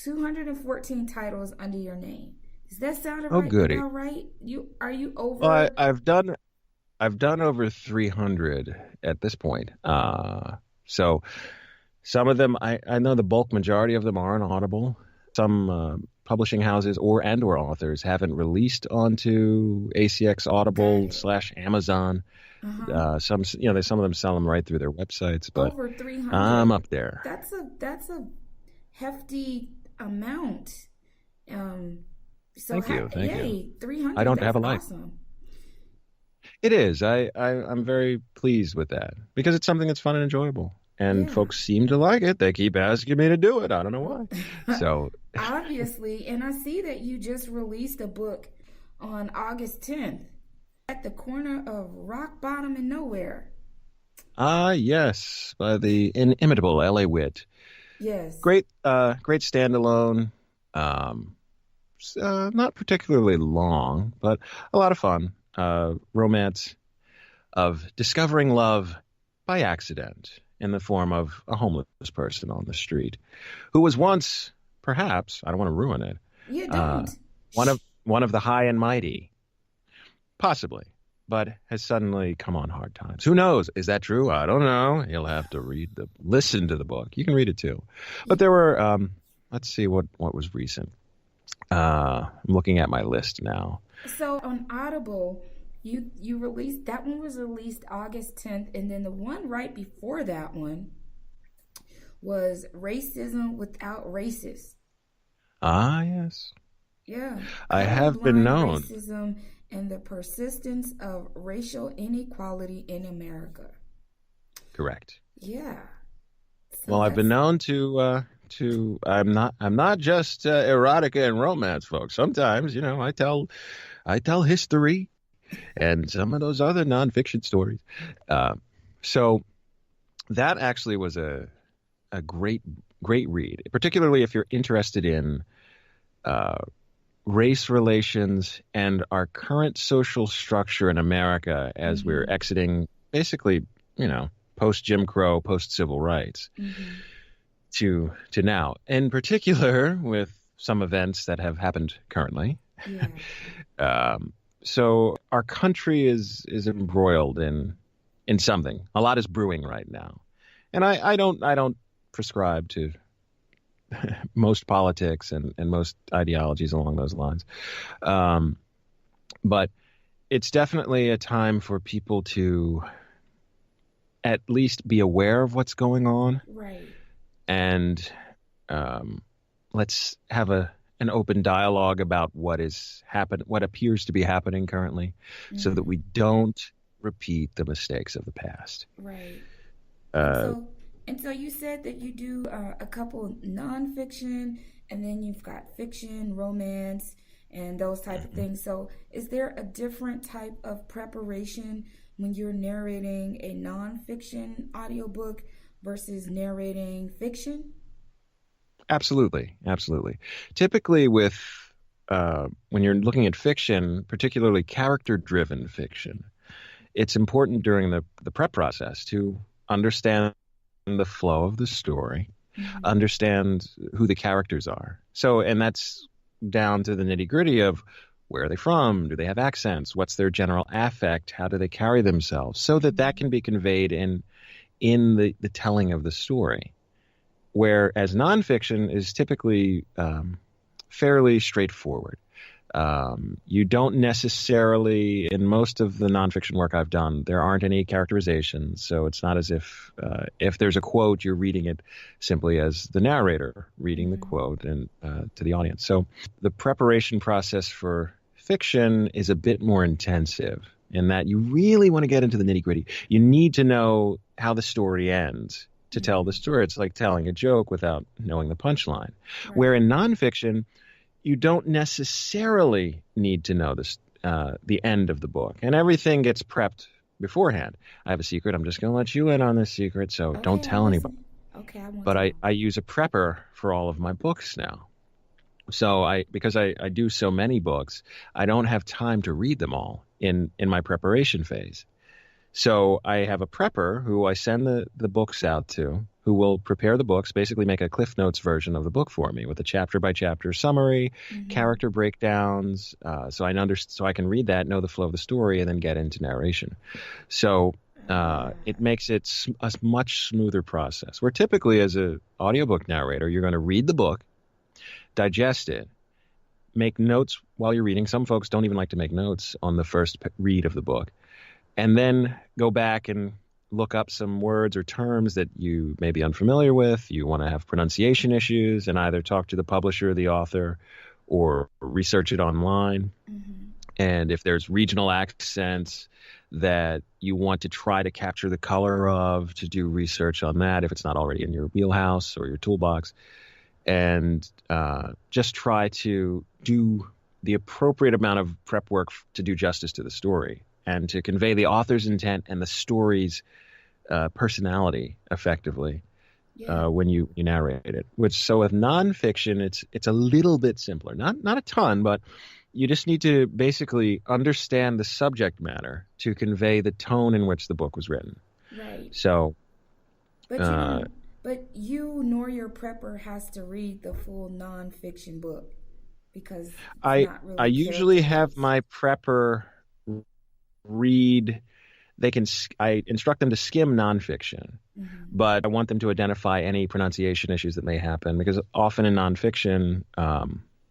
214 titles under your name. Does that sound Oh, right? goody. About right? You are you Well, over? I've done over 300 at this point. So some of them, I know the bulk majority of them are on Audible. Some publishing houses or authors haven't released onto ACX Got Audible it. slash Amazon. Uh-huh. Some of them sell them right through their websites, but Over 300. I'm up there. That's a hefty amount. Um, so Thank you, thank you. yay, I 300. don't have That's a life. awesome. It is. I'm very pleased with that because it's something that's fun and enjoyable. And Yeah. folks seem to like it. They keep asking me to do it. I don't know why. So, Obviously, and I see that you just released a book on August 10th at the corner of Rock Bottom and Nowhere. yes, by the inimitable L.A. Witt. Yes. Great standalone. Not particularly long, but a lot of fun. Romance of discovering love by accident in the form of a homeless person on the street who was once, perhaps, I don't want to ruin it, Yeah, uh, don't. one of the high and mighty, possibly, but has suddenly come on hard times. Who knows? Is that true? I don't know. You'll have to listen to the book. You can read it too. But there were, let's see what was recent. I'm looking at my list now. So on Audible, you released that one was released August 10th, and then the one right before that one was Racism Without Racists. Ah, yes. Yeah, I have been colorblind known. racism and the persistence of racial inequality in America. Correct. Yeah. So Well, I've been that's known to I'm not just erotica and romance, folks. Sometimes, I tell history and some of those other nonfiction stories. Uh, so that actually was a great read, particularly if you're interested in uh, race relations and our current social structure in America as we're mm-hmm, exiting basically, post Jim Crow, post civil rights mm-hmm, to now, in particular with some events that have happened currently. yeah, So our country is embroiled in something. A lot is brewing right now, and I don't prescribe to most politics and most ideologies along those lines. Um, but it's definitely a time for people to at least be aware of what's going on, right. and let's have an open dialogue about what appears to be happening currently, so that Mm-hmm, we don't repeat the mistakes of the past. right. And Uh, so, and so you said that you do a couple nonfiction, and then you've got fiction, romance, and those type of things. So, is there a different type of preparation when you're narrating a nonfiction audiobook versus narrating fiction? Absolutely, absolutely. Typically, when you're looking at fiction, particularly character-driven fiction, it's important during the prep process to understand the flow of the story, Mm-hmm. understand who the characters are. So, and that's down to the nitty-gritty of where are they from? Do they have accents? What's their general affect? How do they carry themselves? So that can be conveyed in the telling of the story. Whereas nonfiction is typically fairly straightforward. You don't necessarily, in most of the nonfiction work I've done, there aren't any characterizations. So it's not as if there's a quote, you're reading it simply as the narrator reading the quote and to the audience. So the preparation process for fiction is a bit more intensive in that you really want to get into the nitty gritty. You need to know how the story ends to tell the story. It's like telling a joke without knowing the punchline. Right. Where in nonfiction, you don't necessarily need to know this, the end of the book, and everything gets prepped beforehand. I have a secret. I'm just going to let you in on this secret, so don't tell anybody. Okay, I use a prepper for all of my books now. So because I do so many books, I don't have time to read them all in my preparation phase. So I have a prepper who I send the books out to, who will prepare the books, basically make a Cliff Notes version of the book for me with a chapter-by-chapter summary, character breakdowns, so I can read that, know the flow of the story, and then get into narration. So it makes it a much smoother process. Where typically as an audiobook narrator, you're going to read the book, digest it, make notes while you're reading. Some folks don't even like to make notes on the first read of the book, and then go back and look up some words or terms that you may be unfamiliar with. You want to have pronunciation issues and either talk to the publisher or the author or research it online. And if there's regional accents that you want to try to capture the color of, to do research on that if it's not already in your wheelhouse or your toolbox. And just try to do the appropriate amount of prep work to do justice to the story and to convey the author's intent and the story's personality effectively when you narrate it. So with nonfiction, it's a little bit simpler. Not a ton, but you just need to basically understand the subject matter to convey the tone in which the book was written. Right. So, but you nor your prepper has to read the full nonfiction book because I usually have my prepper read. I instruct them to skim nonfiction, but I want them to identify any pronunciation issues that may happen, because often in nonfiction,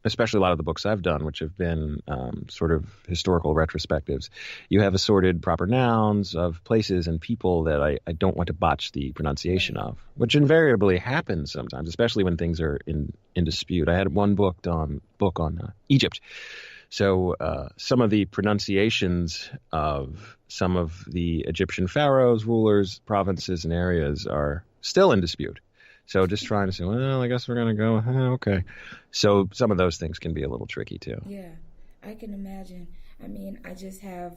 especially a lot of the books I've done, which have been sort of historical retrospectives, you have assorted proper nouns of places and people that I don't want to botch the pronunciation of, which invariably happens sometimes, especially when things are in dispute. I had one book on Egypt. So some of the pronunciations of some of the Egyptian pharaohs, rulers, provinces, and areas are still in dispute. So just trying to say, well, I guess we're going to go, okay. So some of those things can be a little tricky too. Yeah, I can imagine. I mean, I just have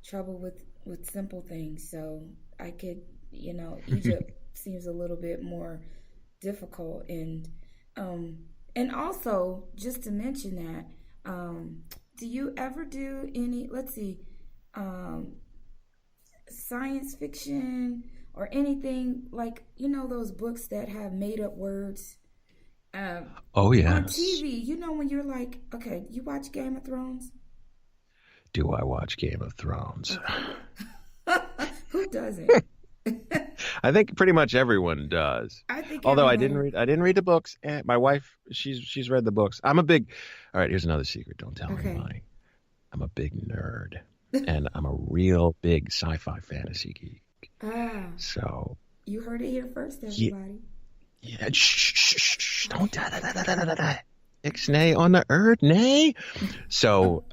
trouble with simple things. So I could, Egypt seems a little bit more difficult. And also, just to mention that, do you ever do any, science fiction or anything like, those books that have made up words? Oh, yes. On TV, when you're like, okay, you watch Game of Thrones? Do I watch Game of Thrones? Okay. Who doesn't? I think pretty much everyone does. Although I didn't read the books. My wife, she's read the books. All right, here's another secret. Don't tell anybody. I'm a big nerd, and I'm a real big sci-fi fantasy geek. So you heard it here first, everybody. Yeah. Shh. Don't ixnay on the earth, nay. So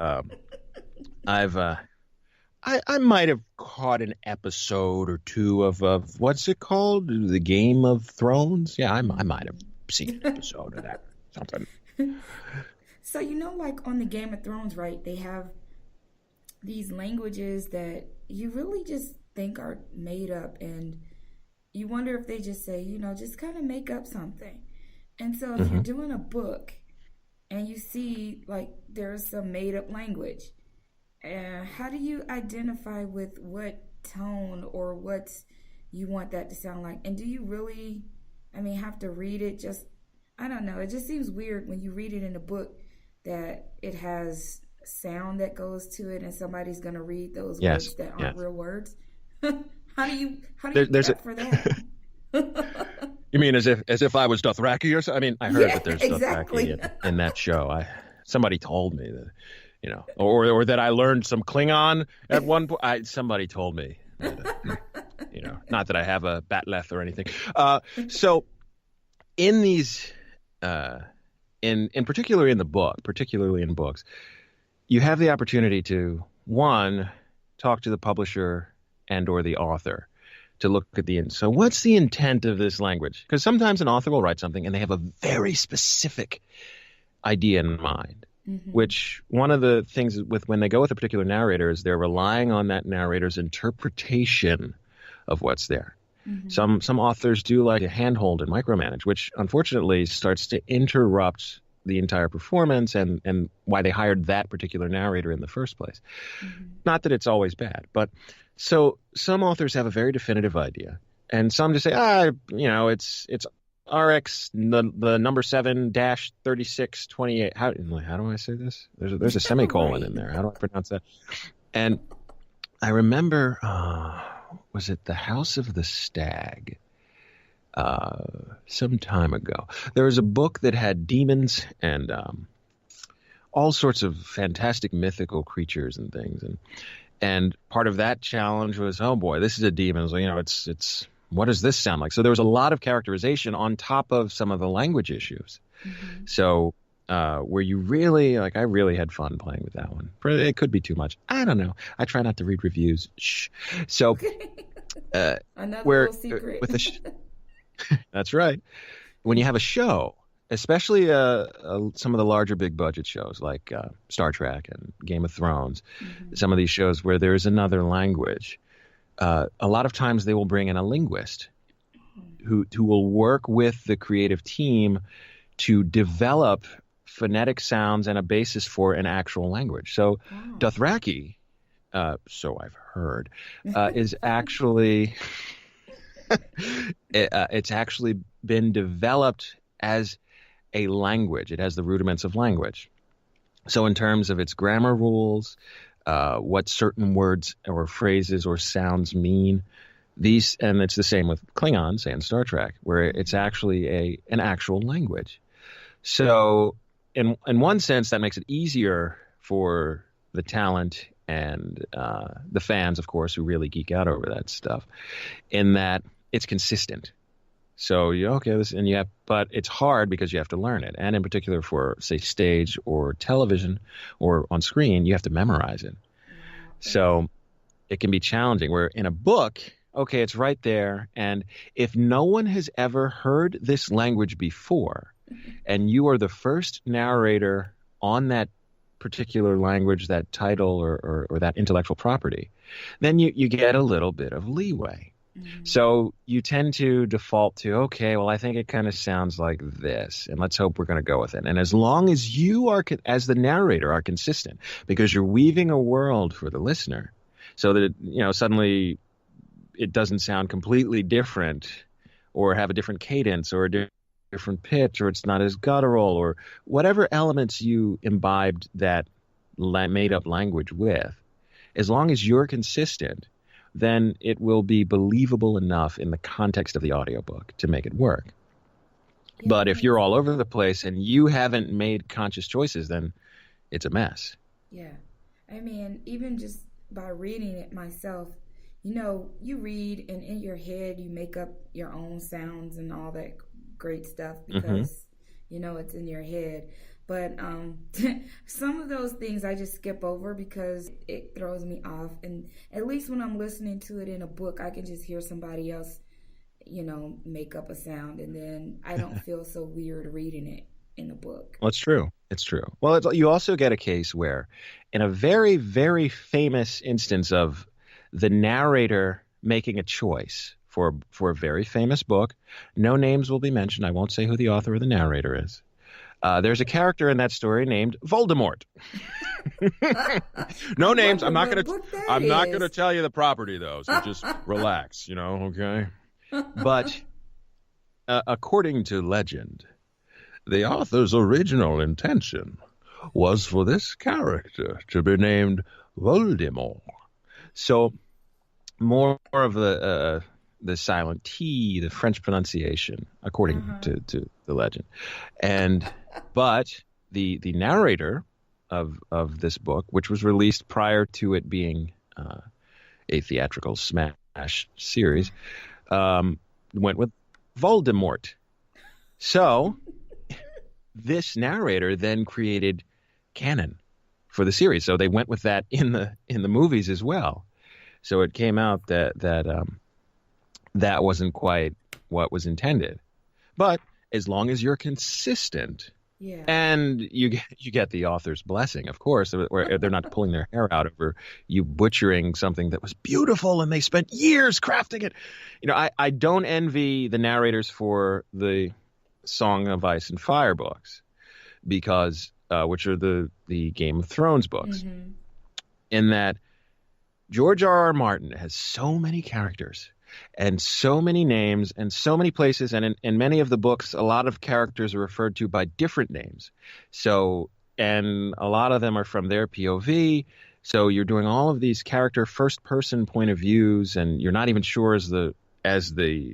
I might have caught an episode or two of what's it called? The Game of Thrones? Yeah, I might have seen an episode of that. Something. So, like on the Game of Thrones, right, they have these languages that you really just think are made up, and you wonder if they just say, just kind of make up something. And so if you're doing a book and you see like there's some made up language, how do you identify with what tone or what you want that to sound like? And do you really, have to read it? I don't know. It just seems weird when you read it in a book that it has sound that goes to it, and somebody's going to read those words that aren't real words. How do you prep for that? You mean as if I was Dothraki or something? I heard that there's Dothraki in that show. somebody told me that, or that I learned some Klingon at one point. Somebody told me that, not that I have a batleth or anything. So in these, in particularly in books, you have the opportunity to, one, talk to the publisher and or the author to look at so what's the intent of this language? Because sometimes an author will write something and they have a very specific idea in mind, which one of the things with when they go with a particular narrator is they're relying on that narrator's interpretation of what's there. Some authors do like to handhold and micromanage, which unfortunately starts to interrupt the entire performance and why they hired that particular narrator in the first place. Not that it's always bad, but so some authors have a very definitive idea, and some just say, it's RX the number 7-3628. How do I say this? There's a semicolon in there. How do I pronounce that? And I remember, was it The House of the Stag? Some time ago, there was a book that had demons and all sorts of fantastic mythical creatures and things, and part of that challenge was, oh boy, this is a demon. So, it's what does this sound like? So there was a lot of characterization on top of some of the language issues. So where you really I really had fun playing with that one. It could be too much. I don't know. I try not to read reviews. Shh. So another little secret. That's right. When you have a show, especially some of the larger big budget shows like Star Trek and Game of Thrones, some of these shows where there's another language, a lot of times they will bring in a linguist who will work with the creative team to develop phonetic sounds and a basis for an actual language. So Dothraki, so I've heard, is actually... it's actually been developed as a language. It has the rudiments of language. So in terms of its grammar rules, what certain words or phrases or sounds mean, and it's the same with Klingon, say in Star Trek, where it's actually an actual language. So in one sense, that makes it easier for the talent and the fans, of course, who really geek out over that stuff, in that it's consistent. So but it's hard because you have to learn it. And in particular for, say, stage or television or on screen, you have to memorize it. So it can be challenging, where in a book, okay, it's right there. And if no one has ever heard this language before, and you are the first narrator on that particular language, that title or that intellectual property, then you get a little bit of leeway. So you tend to default to, okay, well, I think it kind of sounds like this, and let's hope we're going to go with it. And as long as you are, as the narrator, are consistent, because you're weaving a world for the listener, so that suddenly it doesn't sound completely different, or have a different cadence, or a different pitch, or it's not as guttural, or whatever elements you imbibed that made-up language with, as long as you're consistent, then it will be believable enough in the context of the audiobook to make it work. Yeah. But if you're all over the place and you haven't made conscious choices, then it's a mess. Yeah. I mean, even just by reading it myself, you read and in your head you make up your own sounds and all that great stuff because, it's in your head. But some of those things I just skip over because it throws me off. And at least when I'm listening to it in a book, I can just hear somebody else, make up a sound. And then I don't feel so weird reading it in a book. Well, it's true. It's true. Well, you also get a case where in a very, very famous instance of the narrator making a choice for a very famous book, no names will be mentioned. I won't say who the author or the narrator is. There's a character in that story named Voldemort. No names. I'm not going to tell you the property though. So just relax, okay? But according to legend, the author's original intention was for this character to be named Voldemort. So more of the silent T, the French pronunciation, according to the legend. But the narrator of this book, which was released prior to it being a theatrical smash series, went with Voldemort. So this narrator then created canon for the series. So they went with that in the movies as well. So it came out that wasn't quite what was intended. But as long as you're consistent, and you get the author's blessing, of course, where they're not pulling their hair out over you butchering something that was beautiful and they spent years crafting it. I don't envy the narrators for the Song of Ice and Fire books, because which are the Game of Thrones books, in that George R.R. Martin has so many characters and so many names and so many places, and in many of the books, a lot of characters are referred to by different names. So, and a lot of them are from their POV. So you're doing all of these character first-person point of views, and you're not even sure as the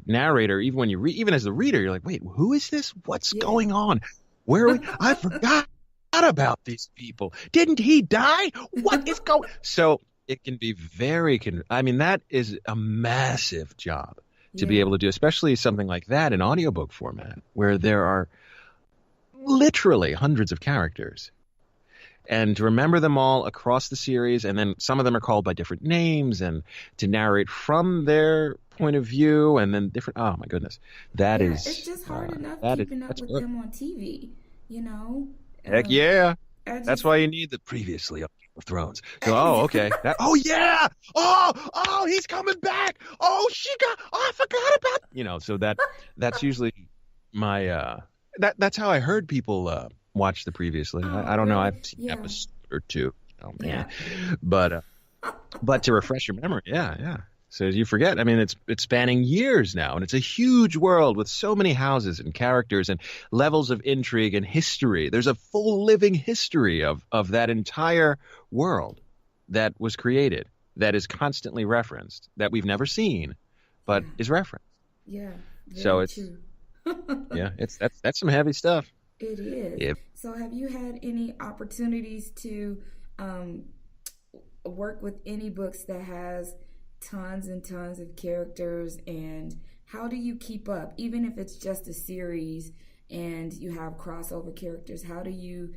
narrator, even when even as the reader, you're like, wait, who is this? What's going on? Where are we? I forgot about these people. Didn't he die? What is going? So it can be that is a massive job to be able to do, especially something like that in audiobook format, where there are literally hundreds of characters. And to remember them all across the series, and then some of them are called by different names, and to narrate from their point of view, and then different. Oh my goodness, it's just hard enough keeping up with them on TV. Heck yeah, that's why you need the previously on Game of Thrones. So, okay, he's coming back. I forgot about. So that's usually my that's how I heard people watch the previously. I don't know. I've seen an episode or two. Oh man, but to refresh your memory, So you forget. It's spanning years now, and it's a huge world with so many houses and characters and levels of intrigue and history. There's a full living history of that entire world that was created, that is constantly referenced, that we've never seen, but is referenced. Yeah. So it's true. that's some heavy stuff. It is. Yep. So have you had any opportunities to work with any books that has tons and tons of characters, and how do you keep up, even if it's just a series and you have crossover characters? How do you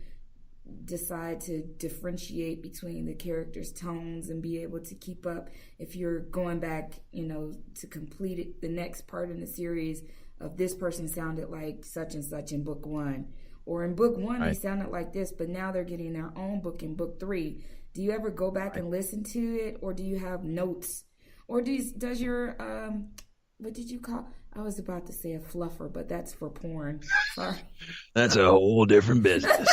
decide to differentiate between the characters' tones and be able to keep up if you're going back, to complete it, the next part in the series of this person sounded like such and such in book 1, or in book 1 they sounded like this, but now they're getting their own book in book 3. Do you ever go back and listen to it, or do you have notes? Or does your, what did you call? I was about to say a fluffer, but that's for porn. Sorry. That's a whole different business.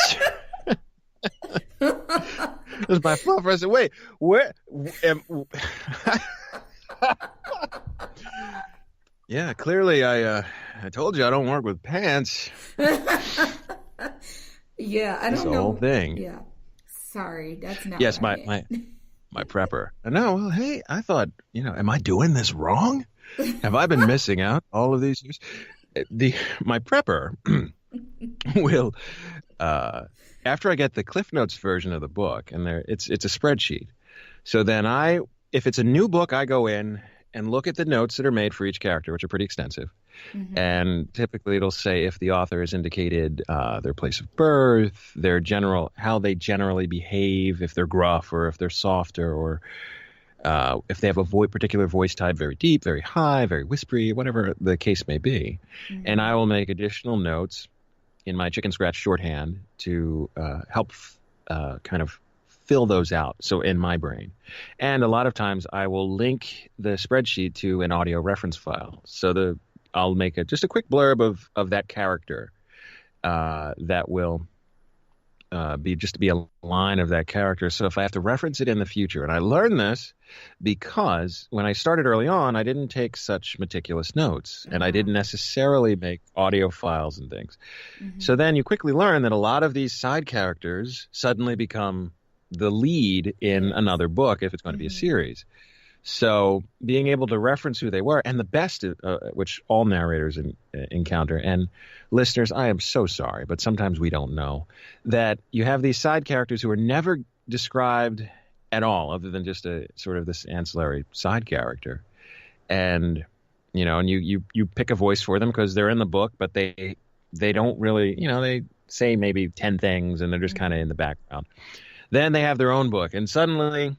That's my fluffer. I said, wait, where? Yeah, clearly I told you I don't work with pants. Yeah, I don't know. It's the whole thing. Yeah. Sorry, that's not. Yes, my prepper. No, well, hey, I thought, am I doing this wrong? Have I been missing out all of these years? My prepper will, after I get the Cliff Notes version of the book, and it's a spreadsheet. So then if it's a new book, I go in and look at the notes that are made for each character, which are pretty extensive. Mm-hmm. And typically it'll say if the author has indicated their place of birth, how they generally behave, if they're gruff or if they're softer, or if they have a particular voice type, very deep, very high, very whispery, whatever the case may be. Mm-hmm. And I will make additional notes in my chicken scratch shorthand to help kind of fill those out, so in my brain. And a lot of times I will link the spreadsheet to an audio reference file. So I'll make just a quick blurb of that character that will be a line of that character. So if I have to reference it in the future, and I learned this because when I started early on, I didn't take such meticulous notes, and I didn't necessarily make audio files and things. Mm-hmm. So then you quickly learn that a lot of these side characters suddenly become the lead in another book if it's going to be a series. So being able to reference who they were, and the best, which all narrators encounter, and listeners, I am so sorry, but sometimes we don't know, that you have these side characters who are never described at all, other than just a sort of this ancillary side character. And, and you pick a voice for them because they're in the book, but they don't really, they say maybe 10 things and they're just kind of in the background. Then they have their own book, and suddenly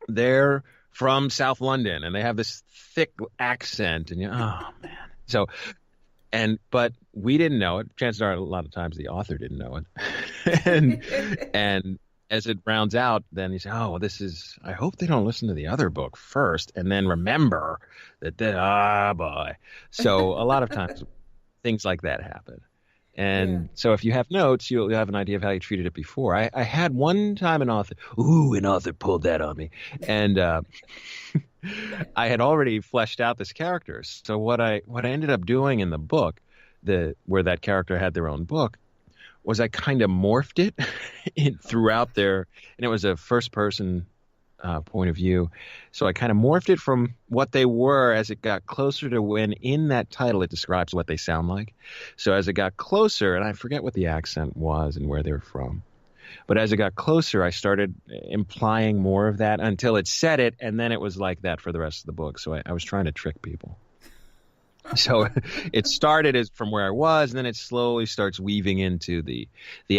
they're from South London and they have this thick accent, and oh man. But we didn't know it. Chances are a lot of times the author didn't know it. and as it rounds out, then you say, oh, well, I hope they don't listen to the other book first and then remember that, boy. So a lot of times things like that happen. And so if you have notes, you'll have an idea of how you treated it before. I had one time an author pulled that on me. And I had already fleshed out this character. So what I ended up doing in the book, where that character had their own book, was I kind of morphed it throughout and it was a first person point of view. So I kind of morphed it from what they were as it got closer to when in that title it describes what they sound like. So as it got closer, and I forget what the accent was and where they're from, but as it got closer, I started implying more of that until it said it, and then it was like that for the rest of the book. So I was trying to trick people. So it started as from where I was, and then it slowly starts weaving into the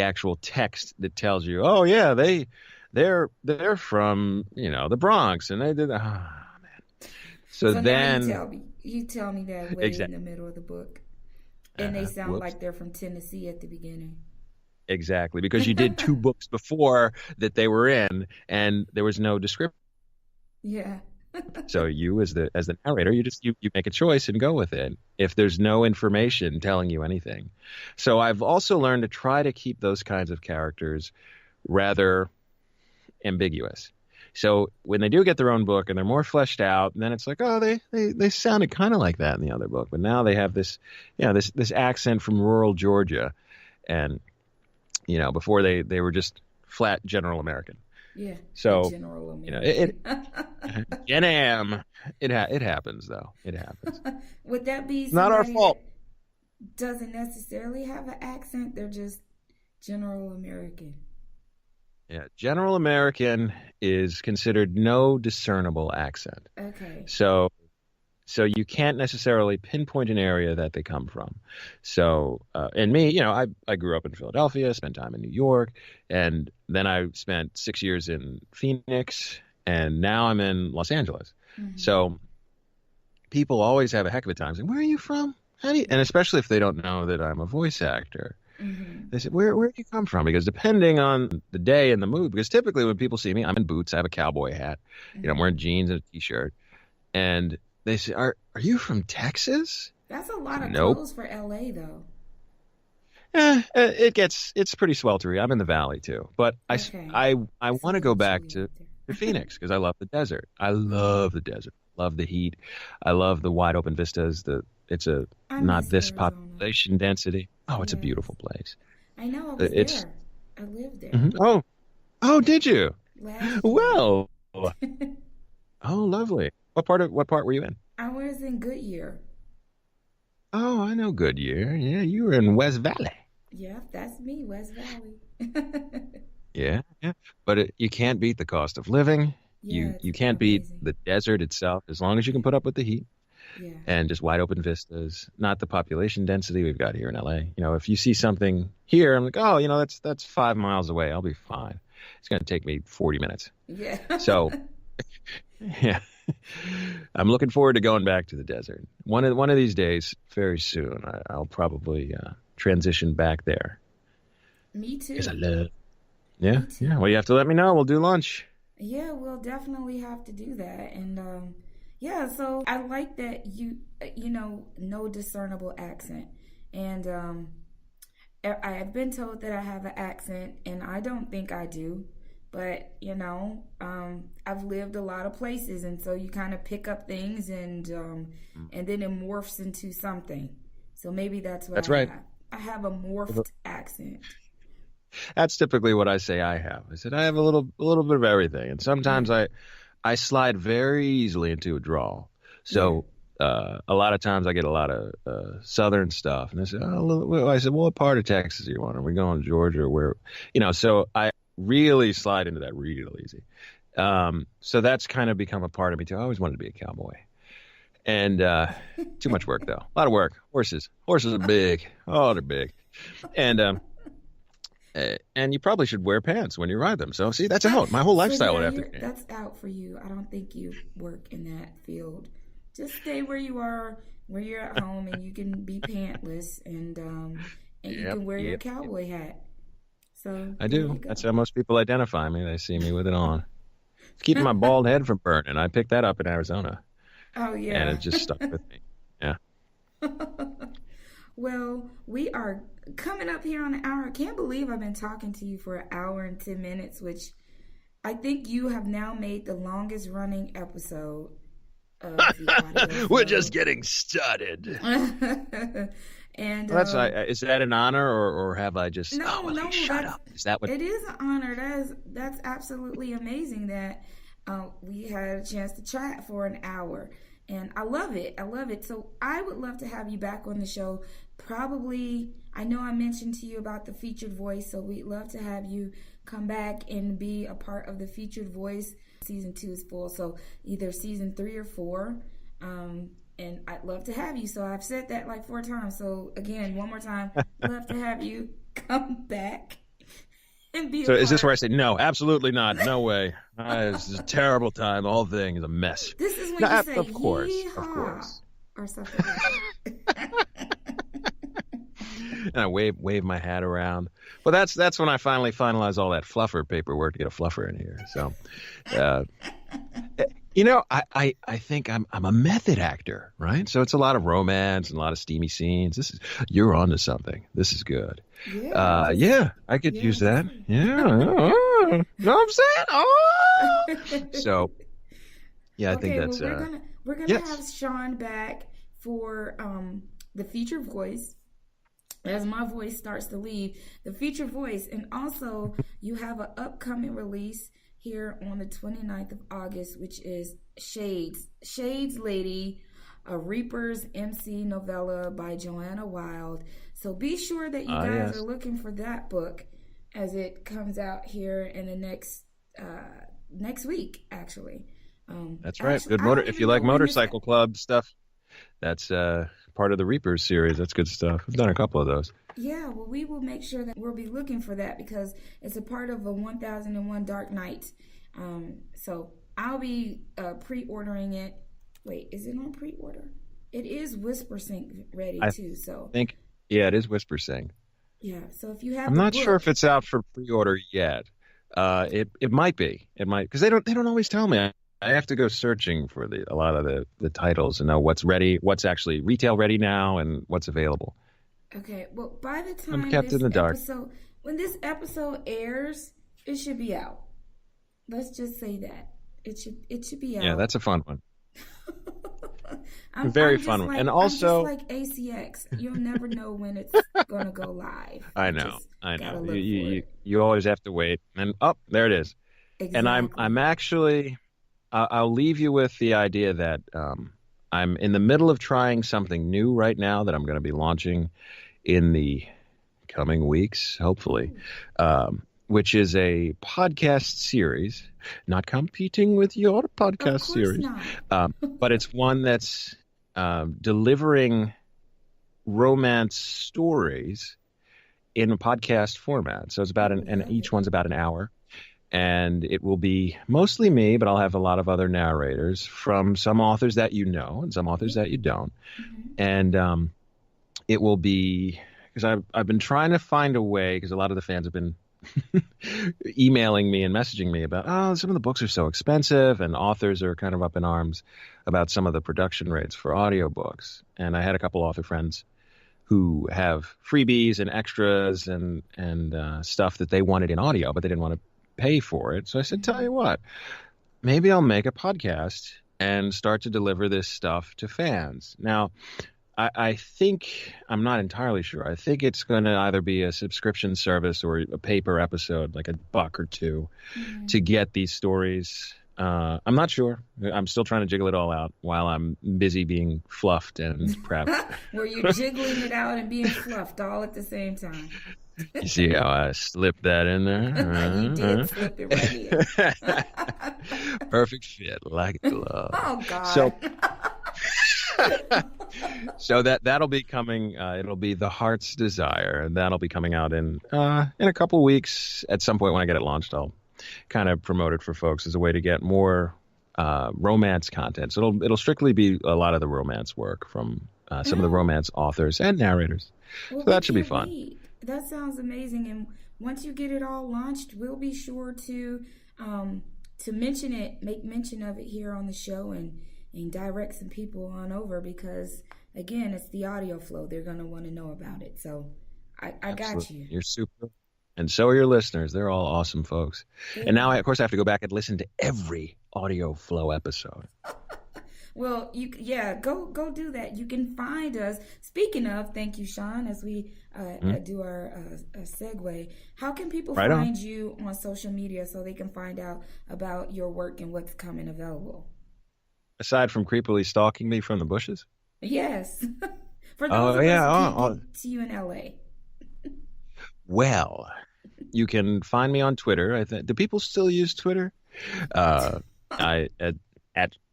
actual text that tells you, oh yeah, they're from the Bronx, and they did. Oh man! So then you tell me that way in the middle of the book, and they sound like they're from Tennessee at the beginning. Exactly, because you did 2 books before that they were in, and there was no description. Yeah. So you, as the narrator, you make a choice and go with it if there's no information telling you anything. So I've also learned to try to keep those kinds of characters rather ambiguous. So when they do get their own book and they're more fleshed out, then it's like, oh, they sounded kind of like that in the other book, but now they have this accent from rural Georgia, and before they were just flat general American. Yeah. So general American. It happens though. It happens. Would that be not our fault? Doesn't necessarily have an accent. They're just general American. Yeah, general American is considered no discernible accent. Okay. So you can't necessarily pinpoint an area that they come from. So, and me, I grew up in Philadelphia, spent time in New York, and then I spent 6 years in Phoenix, and now I'm in Los Angeles. Mm-hmm. So people always have a heck of a time saying, where are you from? And especially if they don't know that I'm a voice actor. Mm-hmm. They say, where do you come from? Because depending on the day and the mood, because typically when people see me, I'm in boots, I have a cowboy hat, mm-hmm. I'm wearing jeans and a t-shirt, and they say, are you from Texas? That's a lot of clothes for LA though. Yeah, it's pretty sweltery. I'm in the valley too, but I want to go back to Phoenix because I love the desert. I love the desert. Love the heat. I love the wide open vistas. It's not this Arizona. Population density. Oh, it's a beautiful place. I know. I was there. I lived there. Mm-hmm. Oh, did you? Well. Oh, lovely. What part were you in? I was in Goodyear. Oh, I know Goodyear. Yeah, you were in West Valley. Yeah, that's me, West Valley. Yeah. But you can't beat the cost of living. Yeah, you can't beat the desert itself as long as you can put up with the heat. Yeah. And just wide open vistas, not the population density we've got here in LA. If you see something here, I'm like, oh, that's 5 miles away. I'll be fine. It's going to take me 40 minutes. Yeah. So, yeah. I'm looking forward to going back to the desert. One of these days, very soon, I'll probably transition back there. Me too. Because I love. Yeah, yeah. Well, you have to let me know. We'll do lunch. Yeah, we'll definitely have to do that. And yeah, so I like that no discernible accent. And I have been told that I have an accent, and I don't think I do. But, I've lived a lot of places, and so you kind of pick up things, and then it morphs into something. So maybe that's what right. I have a morphed accent. That's typically what I say I have. I said I have a little bit of everything, and sometimes I I slide very easily into a drawl. So a lot of times I get a lot of Southern stuff, and they say, I said, well, what part of Texas do you want? Are we going to Georgia or where? So I really slide into that real easy. So that's kind of become a part of me too. I always wanted to be a cowboy. And too much work, though. A lot of work. Horses are big. Oh, they're big. And you probably should wear pants when you ride them. So, see, that's out. My whole lifestyle would have to change. That's out for you. I don't think you work in that field. Just stay where you are, where you're at home, and you can be pantless, and you can wear your cowboy hat. So I do. That's how most people identify me. They see me with it on. It's keeping my bald head from burning. I picked that up in Arizona. Oh, yeah. And it just stuck with me. Yeah. Well, we are coming up here on an hour. I can't believe I've been talking to you for an hour and 10 minutes, which I think you have now made the longest running episode of the audio. We're just getting started. And well, is that an honor, or have I just no, shut up? Is that what it is? An honor. That's absolutely amazing that we had a chance to chat for an hour. And I love it. So I would love to have you back on the show. Probably, I know I mentioned to you about the featured voice, so we'd love to have you come back and be a part of the featured voice. Season 2 is full, so either season 3 or 4. And I'd love to have you. So I've said that like 4 times. So again, one more time, love to have you come back. So is this where I say, no, absolutely not. No way. This is a terrible time. The whole thing is a mess. This is when you say, of course. Or something like that. And I wave my hat around. But that's when I finally finalize all that fluffer paperwork to get a fluffer in here. So, I think I'm a method actor, right? So it's a lot of romance and a lot of steamy scenes. You're onto something. This is good. Yeah, I could use that. Yeah. Know what I'm saying? Oh. So, yeah, I think that's. Well, we're gonna have Sean back for the feature voice. As my voice starts to leave, the feature voice, and also you have an upcoming release here on the 29th of August, which is Shades Lady, a Reaper's MC novella by Joanna Wild. So be sure that you guys are looking for that book as it comes out here in the next week, actually. That's right. Good if you like motorcycle club stuff, that's part of the Reapers series. That's good stuff. I've done a couple of those. Yeah, well, we will make sure that we'll be looking for that because it's a part of a 1001 Dark Night. So I'll be pre-ordering it. Wait, is it on pre-order? It is Whisper Sync ready too. So it is Whisper Sync. Yeah. So if you have, I'm not sure if it's out for pre-order yet. It might be. It might, because they don't always tell me. I have to go searching for a lot of the titles and know what's ready, what's actually retail ready now, and what's available. Okay. Well, by the time I'm kept in the dark. When this episode airs, it should be out. Let's just say that it should be out. Yeah, that's a fun one. Very fun one. And also, I'm just like ACX, you'll never know when it's going to go live. I know. You always have to wait. And there it is. Exactly. And I'm actually, I'll leave you with the idea that I'm in the middle of trying something new right now that I'm going to be launching in the coming weeks, hopefully, which is a podcast series, not competing with your podcast series, but it's one that's delivering romance stories in a podcast format. So it's about each one's about an hour. And it will be mostly me, but I'll have a lot of other narrators from some authors that you know and some authors that you don't. Mm-hmm. And it will be, because I've been trying to find a way, because a lot of the fans have been emailing me and messaging me about, some of the books are so expensive, and authors are kind of up in arms about some of the production rates for audiobooks. And I had a couple author friends who have freebies and extras and stuff that they wanted in audio, but they didn't want to pay for it. So I said, tell you what, maybe I'll make a podcast and start to deliver this stuff to fans. Now, I think, I'm not entirely sure, I think it's going to either be a subscription service or a paper episode, like $1 or $2, to get these stories I'm not sure. I'm still trying to jiggle it all out while I'm busy being fluffed and prepped. Where you're jiggling it out and being fluffed all at the same time. You see how I slipped that in there? You did slip it right in. Perfect fit, like a glove. Oh, God. So that'll be coming. It'll be The Heart's Desire, and that'll be coming out in a couple weeks. At some point when I get it launched, I'll kind of promote it for folks as a way to get more romance content. So it'll strictly be a lot of the romance work from some of the romance authors and narrators. Well, so that should be fun. Wait. That sounds amazing. And once you get it all launched, we'll be sure to mention it, make mention of it here on the show, and direct some people on over, because again, it's the audio flow. They're going to want to know about it. So I got you. You're super. And so are your listeners. They're all awesome folks. Yeah. And now, of course, I have to go back and listen to every audio flow episode. Well, go do that. You can find us. Speaking of, thank you, Sean, as we do our segue. How can people find you on social media so they can find out about your work and what's coming available? Aside from creepily stalking me from the bushes? Yes. For those of us who can't get to you in L.A. Well, you can find me on Twitter. Do people still use Twitter?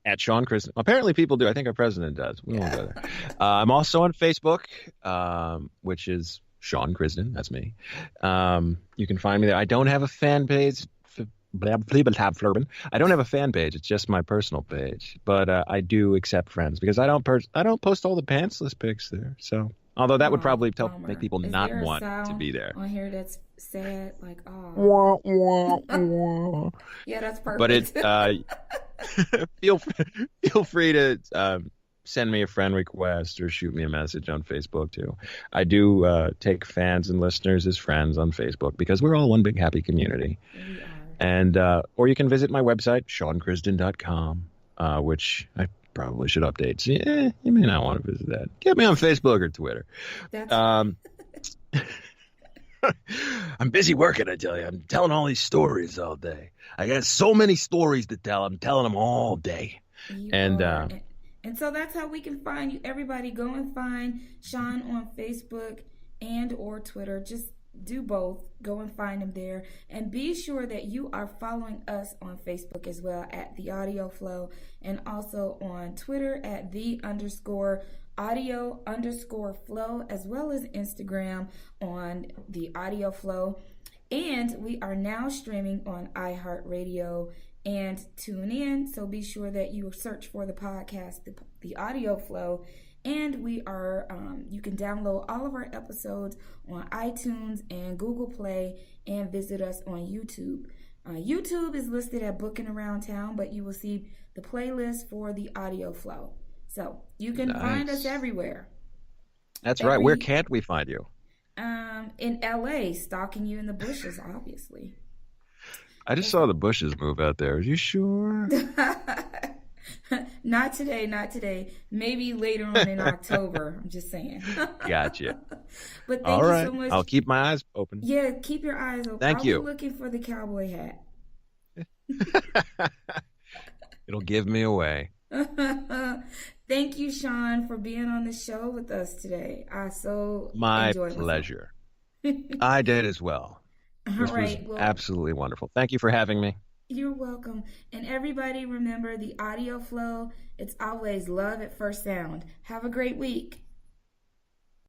At Sean Crisden. Apparently people do. I think our president does. We won't go there. I'm also on Facebook, which is Sean Crisden. That's me. You can find me there. I don't have a fan page. I don't have a fan page. It's just my personal page. But I do accept friends because I don't post all the pantsless pics there. So, although that would probably make people not want to be there. On here that's sad, like yeah, that's perfect. But feel free to send me a friend request or shoot me a message on Facebook too. I do take fans and listeners as friends on Facebook because we're all one big happy community. We are. And or you can visit my website, SeanCrisden.com, which I probably should update. So, you may not want to visit that. Get me on Facebook or Twitter. I'm busy working, I tell you. I'm telling all these stories all day. I got so many stories to tell. I'm telling them all day. And so that's how we can find you. Everybody, go and find Sean on Facebook and or Twitter. Just do both. Go and find him there. And be sure that you are following us on Facebook as well at The Audio Flow, and also on Twitter at @the_audio_flow, as well as Instagram on The Audio Flow. And we are now streaming on iHeartRadio and TuneIn. So be sure that you search for the podcast, The Audio Flow. And we are, you can download all of our episodes on iTunes and Google Play, and visit us on YouTube. YouTube is listed at Booking Around Town, but you will see the playlist for The Audio Flow. So you can find us everywhere. That's right. Where can't we find you? In LA, stalking you in the bushes, obviously. I just saw the bushes move out there. Are you sure? Not today. Maybe later on in October. I'm just saying. Gotcha. But thank you so much. I'll keep my eyes open. Yeah, keep your eyes open. Thank you. I'll be looking for the cowboy hat. It'll give me away. Thank you, Sean, for being on the show with us today. I enjoyed my pleasure. I did as well. This was absolutely wonderful. Thank you for having me. You're welcome. And everybody, remember, The Audio Flow, it's always love at first sound. Have a great week.